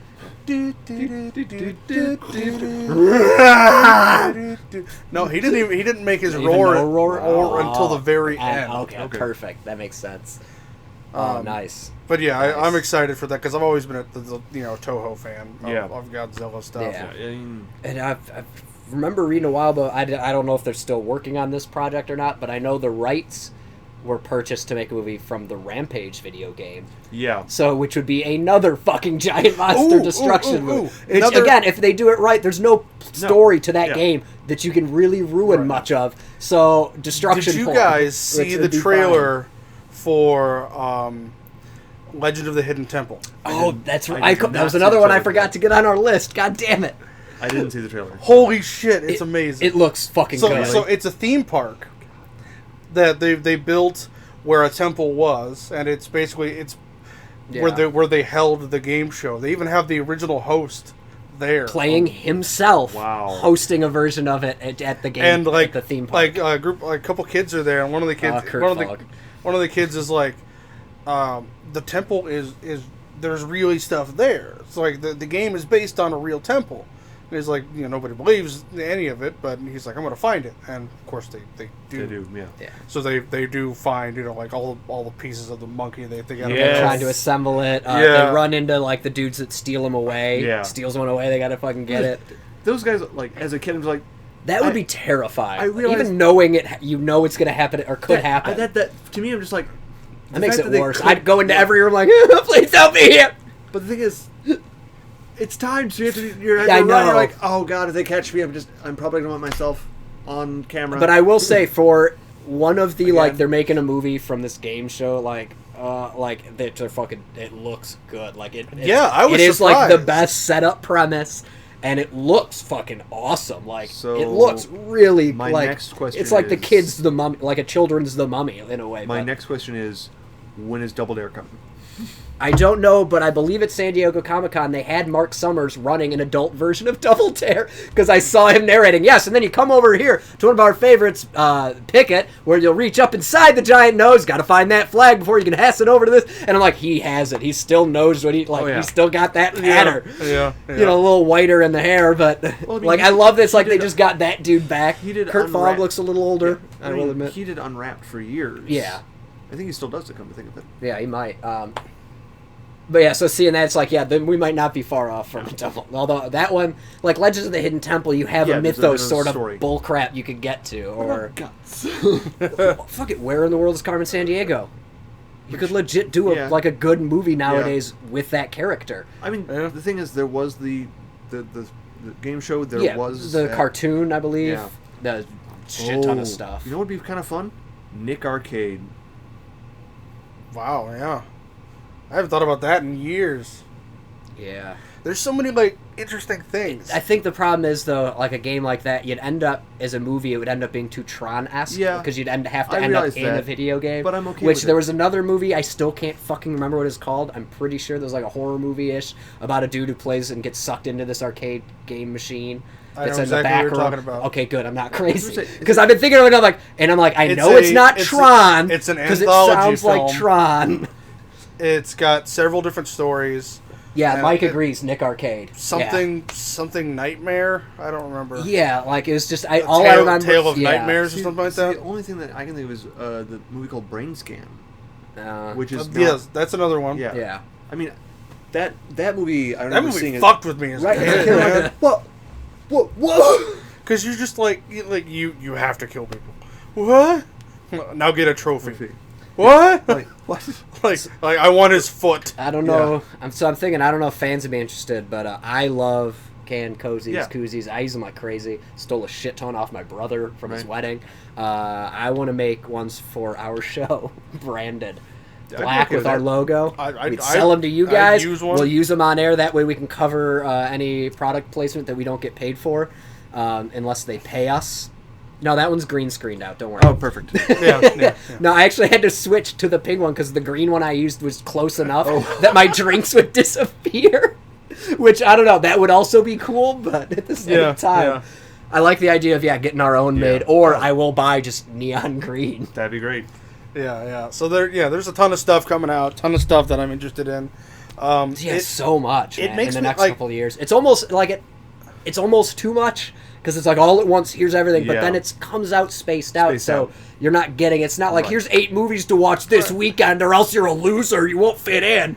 No, he didn't make his Even roar, no roar? or until the Oh, very end. Okay, perfect. That makes sense. Nice. But yeah, Nice. I'm excited for that because I've always been a Toho fan of, of Godzilla stuff. Yeah. I mean, And I remember reading a while ago, I don't know if they're still working on this project or not, but I know the rights were purchased to make a movie from the Rampage video game. yeah. So, which would be another fucking giant monster destruction movie. Which, Another- again, if they do it right, there's no story to that Yeah. game that you can really ruin Right. much of. So, destruction. Did you porn, guys see which the would be trailer for Legend of the Hidden Temple? fine. Oh, that's right. I did That not was see another the one I trailer. forgot to get on our list. God damn it. I didn't see the trailer. Holy shit, it's amazing. It looks fucking good. So it's a theme park that they built where a temple was, and it's basically where they held the game show. They even have the original host there Playing himself, Wow. hosting a version of it at the game, and like at the theme park. like a group, like a couple kids are there, and one of the kids, Kurt Fogg. one of the kids is like, the temple is there's really stuff there. It's like the game is based on a real temple. And he's like, nobody believes any of it, but he's like, I'm gonna find it, and of course they do. They do, yeah. Yeah. So they do find like all the pieces of the monkey they got. Yes. Trying to assemble it. Yeah. They run into like the dudes that steal them away. Yeah. Steals one away. They gotta fucking get it. Those guys, like, as a kid, I was like, That would I- be terrifying. I realize- Even knowing it, it's gonna happen or could happen. That to me, I'm just like, that makes fact it they worse. could- I'd go into every room like, please help me here. But the thing is, it's time. So you have to. You're Yeah, I know. You're like, oh god, if they catch me, I'm probably gonna want myself on camera. But I will say, for one of the Again. they're making a movie from this game show, they're fucking. It looks good. Yeah, I was It is like the surprised. best setup premise, and it looks fucking awesome. So, it looks really my like next question it's like the is- kids the mummy, like a children's the mummy in a way. my but next question is, when is Double Dare coming? I don't know, but I believe at San Diego Comic-Con they had Mark Summers running an adult version of Double Dare because I saw him narrating. Yes, and then you come over here to one of our favorites, Pickett, where you'll reach up inside the giant nose. Got to find that flag before you can pass it over to this. And I'm like, he has it. He still knows what he's still got that pattern. Yeah. A little whiter in the hair, but Well, I mean, I love this. Like he they did- just got that dude back. he did Kurt Fogg Unwrapped. looks a little older. I I mean, will admit. he did Unwrapped for years. Yeah. I think he still does it. Come to think of it. Yeah, he might. But yeah, so seeing that, it's like, yeah, then we might not be far off from Double. Although that one, like Legends of the Hidden Temple, you have Yeah, a there's a mythos sort story. of bullcrap you could get to, or Guts. fuck it, where in the world is Carmen San Diego? You could legit do Yeah. a good movie nowadays with that character. I mean, Yeah. the thing is, there was the game show. There was the that- cartoon, I believe. Yeah. The shit ton Oh, of stuff. You know what would be kind of fun? Nick Arcade. Wow. Yeah. I haven't thought about that in years. Yeah. There's so many interesting things. I think the problem is though, like a game like that, you'd end up as a movie. It would end up being too Tron-esque, Yeah. because you'd have to I end up realize in a that, video game. but I'm okay Which with there it. was another movie I still can't fucking remember what it's called. I'm pretty sure there's like a horror movie-ish about a dude who plays and gets sucked into this arcade game machine. I know That's in the exactly back what you're room. talking about. Okay, good. I'm not I was gonna crazy say, because I've been thinking of it. I'm like, I know it's not Tron. it's an because it anthology sounds like film. Tron. It's got several different stories. Yeah, And Mike it- agrees. Nick Arcade. Something nightmare. I don't remember. Yeah, like it was just Tale, all I remember. Tale of yeah. Nightmares or something like that. The only thing that I can think of is the movie called Brain Scan, which is not, Yes, that's another one. yeah. Yeah. I mean, that movie I That remember movie seeing fucked with me as Right. a kid. man. What? Because you're just you have to kill people. What? Now get a trophy. What? Like what? like I want his foot. I don't know. I'm thinking. I don't know if fans would be interested, but I love canned cozies, Yeah. koozies. I use them like crazy. Stole a shit ton off my brother from his Right. wedding. I want to make ones for our show, branded. black with our logo. We'd I- sell them to you I'd guys. use one. We'll use them on air. That way we can cover any product placement that we don't get paid for, unless they pay us. No, that one's green screened out. Don't worry. Oh, perfect. Yeah. No, I actually had to switch to the pink one because the green one I used was close enough Oh. that my drinks would disappear. Which, I don't know, that would also be cool, but at the same time, yeah. I like the idea of, getting our own made, or I will buy just neon green. That'd be great. Yeah. So there's a ton of stuff coming out, ton of stuff that I'm interested in. So much, it man, makes in the me, next like- couple of years. It's almost like it's almost too much, because it's like all at once, here's everything, but Yeah. then it comes out spaced out, Spaced so out. you're not getting, it's not like, Right. here's 8 movies to watch this weekend, or else you're a loser, you won't fit in.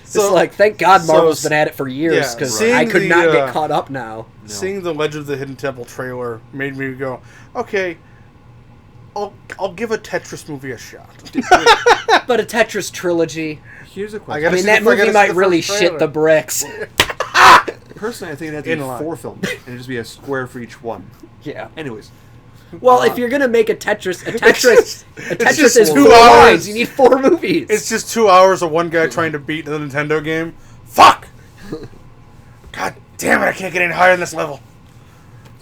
It's So- like, thank God so Marvel's been at it for years, yeah, because seeing I could the, not get caught up now. Seeing the Legend of the Hidden Temple trailer made me go, okay, I'll give a Tetris movie a shot. But a Tetris trilogy, Here's a I question. gotta I mean, see that if I gotta movie see might the really first shit trailer. the bricks. Personally, I think it'd have to In be line. 4 films, and it'd just be a square for each one. Yeah. Anyways, Well, if you're gonna make a Tetris just is 2 4 hours. lines. You need 4 movies. It's just 2 hours of one guy trying to beat the Nintendo game. Fuck! God damn it, I can't get any higher than this level.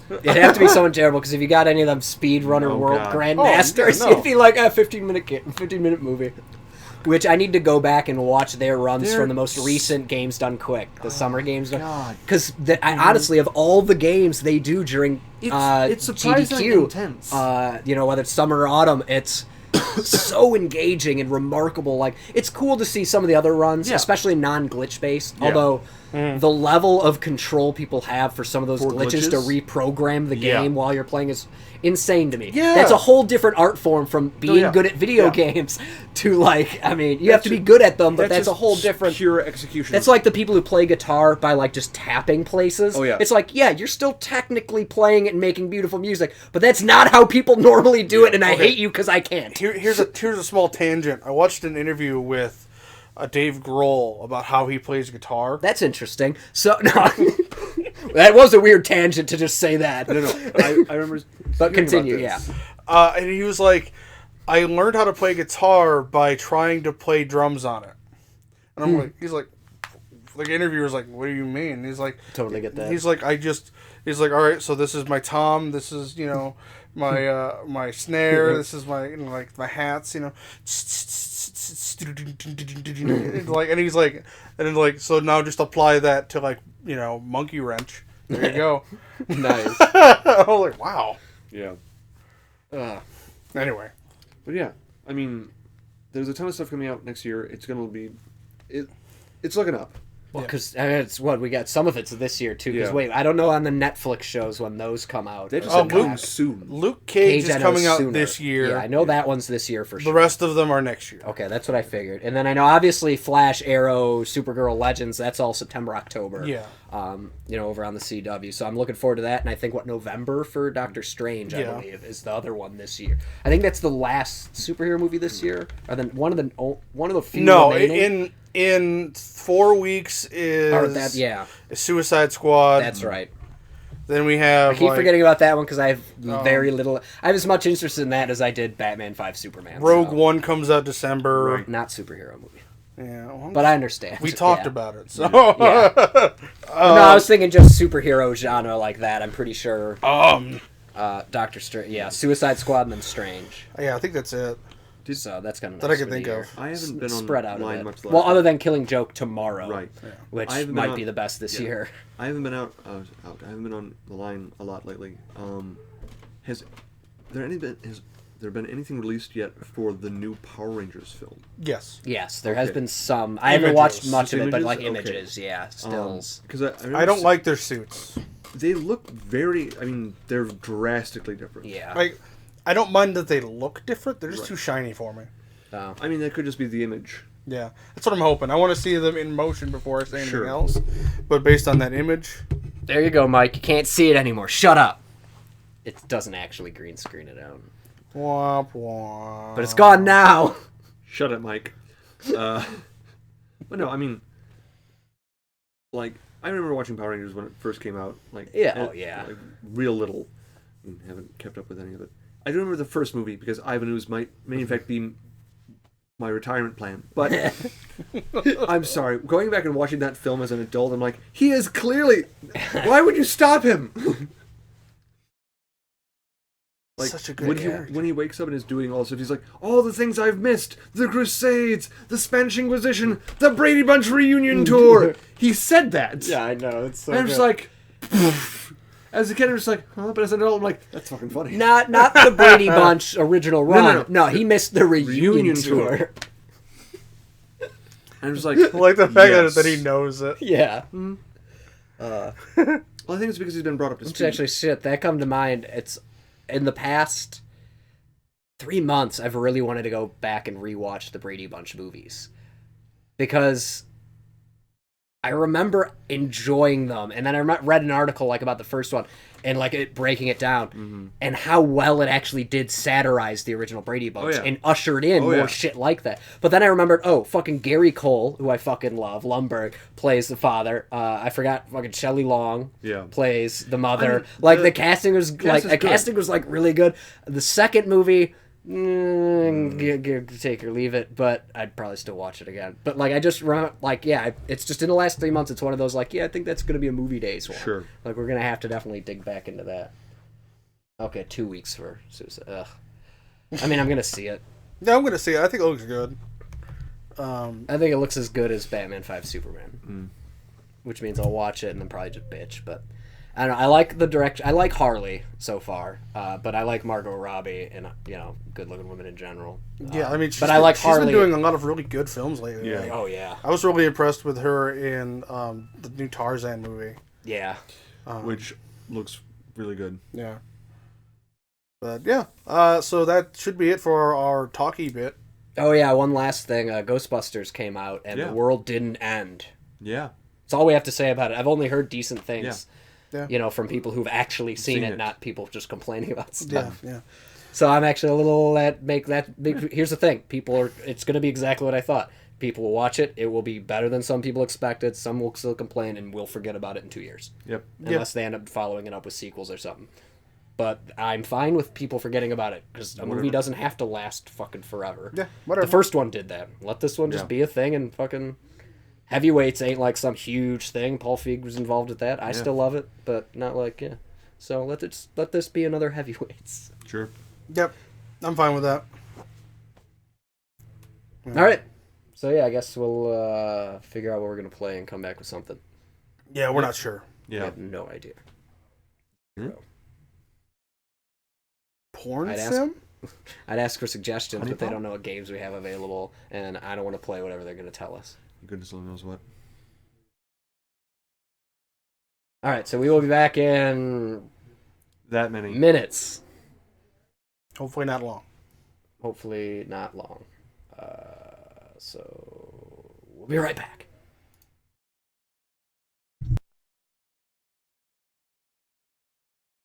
It'd have to be someone terrible, because if you got any of them speedrunner Oh, world God. grandmasters, Oh, yeah, no. you'd be like a 15-minute movie. Which I need to go back and watch their runs They're from the most recent games done quick, the summer games done. God. Because honestly, of all the games they do during It's surprisingly GDQ, intense. whether it's summer or autumn, it's so engaging and remarkable. Like, it's cool to see some of the other runs, Yeah. especially non-glitch based. Yeah. Although the level of control people have for some of those For glitches to glitches? reprogram the Yeah. game while you're playing is insane to me. Yeah. That's a whole different art form from being yeah. good at video Yeah. games to, like, I mean, you have to be good at them, but that's a just whole different. pure execution. That's like the people who play guitar by, like, just tapping places. Oh, yeah. It's like, yeah, you're still technically playing it and making beautiful music, but that's not how people normally do it, and I Okay. hate you because I can't. Here's a small tangent. I watched an interview with Dave Grohl about how he plays guitar. That's interesting. So, no. That was a weird tangent to just say that. No. I remember. But hearing about continue, this. yeah. And he was like, I learned how to play guitar by trying to play drums on it. And I'm like, he's like, the interviewer's like, what do you mean? He's like, Totally get that. He's like, he's like, all right, so this is my tom, this is, my my snare, this is my, like my hats, like, and he's like, and then like, so now just apply that to, like, monkey wrench. There you go. Nice. I was like, wow. Yeah. Anyway. But yeah, I mean, there's a ton of stuff coming out next year. It's gonna be, it's looking up. Well, because it's what we got. Some of it's this year too. Because Yeah. wait, I don't know on the Netflix shows when those come out. They just Oh, said coming Luke- soon. Luke Cage I is know coming out sooner. this year. Yeah, I know that one's this year for The sure. rest of them are next year. Okay, that's what I figured. And then I know obviously Flash, Arrow, Supergirl, Legends. That's all September, October. Yeah. Over on the CW. So I'm looking forward to that. And I think November for Doctor Strange, I Yeah. believe, is the other one this year. I think that's the last superhero movie this year, or then one of the few. No, remaining. in 4 weeks is Or that, yeah, Suicide Squad. that's right. Then we have I keep like, forgetting about that one because I have very little. I have as much interest in that as I did Batman 5 Superman. Rogue so. One comes out December. Right. Not superhero movie, Yeah, well, but I understand. we talked Yeah. about it. So Yeah. No, I was thinking just superhero genre like that. I'm pretty sure. Doctor Strange, Suicide Squad and then Strange. yeah, I think that's it. So that's kind of That I can think of. I haven't been spread out online of it. much. Well, other than Killing Joke tomorrow, Right. which I haven't might been be on- the best this yeah. year. I haven't been out. I haven't been on the line a lot lately. Has there been anything released yet for the new Power Rangers film? Yes, Yes, there has Okay. been some. I haven't watched Images. much of it, but Images? like Okay. images, yeah, stills. Because I don't like their suits. They look very. I mean, they're drastically different. Yeah. Like, I don't mind that they look different. They're just Right. too shiny for me. So, I mean, that could just be the image. Yeah, that's what I'm hoping. I want to see them in motion before I say anything Sure. else. But based on that image, there you go, Mike. You can't see it anymore. Shut up. It doesn't actually green screen it out, womp womp. but it's gone now. Shut it, Mike. But no, I mean, like, I remember watching Power Rangers when it first came out. Like, Yeah, oh, yeah. like, real little. I haven't kept up with any of it. I do remember the first movie because Ivan Ooze may in fact be my retirement plan. But I'm sorry, going back and watching that film as an adult, I'm like, he is clearly. Why would you stop him? Like, Such a good character. when he wakes up and is doing all this stuff, he's like, all the things I've missed, the Crusades, the Spanish Inquisition, the Brady Bunch reunion tour. He said that. Yeah, I know. It's so And I'm just like, as a kid, I'm just like, huh? But as an adult, I'm like, that's fucking funny. Not the Brady Bunch original run. No. He missed the reunion tour. I'm just like, Like the fact yes. that he knows it. Yeah. Well, I think it's because he's been brought up to Which speed. actually, shit, that come to mind. It's in the past 3 months, I've really wanted to go back and rewatch the Brady Bunch movies. Because I remember enjoying them. And then I read an article like about the first one and like it breaking it down and how well it actually did satirize the original Brady Bunch and ushered in more shit like that. But then I remembered, fucking Gary Cole, who I fucking love, Lumbergh, plays the father. I forgot fucking Shelley Long plays the mother. The casting was casting was like really good. The second movie, take or leave it, but I'd probably still watch it again. But like I just run it's just in the last 3 months, it's one of those like, I think that's gonna be a movie days one. Sure. Like we're gonna have to definitely dig back into that. Okay, 2 weeks for Suicide. Ugh. I mean, I'm gonna see it. Yeah, I'm gonna see it. I think it looks good. I think it looks as good as Batman 5 Superman, which means I'll watch it and then probably just bitch. But I don't know. I like the direction. I like Harley so far, but I like Margot Robbie and good-looking women in general. Yeah, I mean, like she's Harley. been doing a lot of really good films lately. Yeah. Like, Oh yeah. I was really impressed with her in the new Tarzan movie. Yeah. Which looks really good. Yeah. But yeah, so that should be it for our talkie bit. Oh yeah. One last thing. Ghostbusters came out and the world didn't end. Yeah. That's all we have to say about it. I've only heard decent things. Yeah. From people who've actually seen it, not people just complaining about stuff. Yeah. So I'm actually a little here's the thing. It's going to be exactly what I thought. People will watch it. It will be better than some people expected. Some will still complain and we'll forget about it in 2 years. Yep. Unless they end up following it up with sequels or something. But I'm fine with people forgetting about it because a movie doesn't have to last fucking forever. Yeah, whatever. The first one did that. Let this one just be a thing and fucking... Heavyweights ain't like some huge thing. Paul Feig was involved with that. I still love it, but not like, So let this be another Heavyweights. Sure. Yep. I'm fine with that. All right. So I guess we'll figure out what we're going to play and come back with something. Yeah, we're not sure. I have no idea. Mm-hmm. Porn I'd sim? I'd ask for suggestions, but they Honeypot? don't know what games we have available, and I don't want to play whatever they're going to tell us. Goodness only knows what. All right, so we will be back in That many. minutes. Hopefully not long. Hopefully not long. So we'll be right back.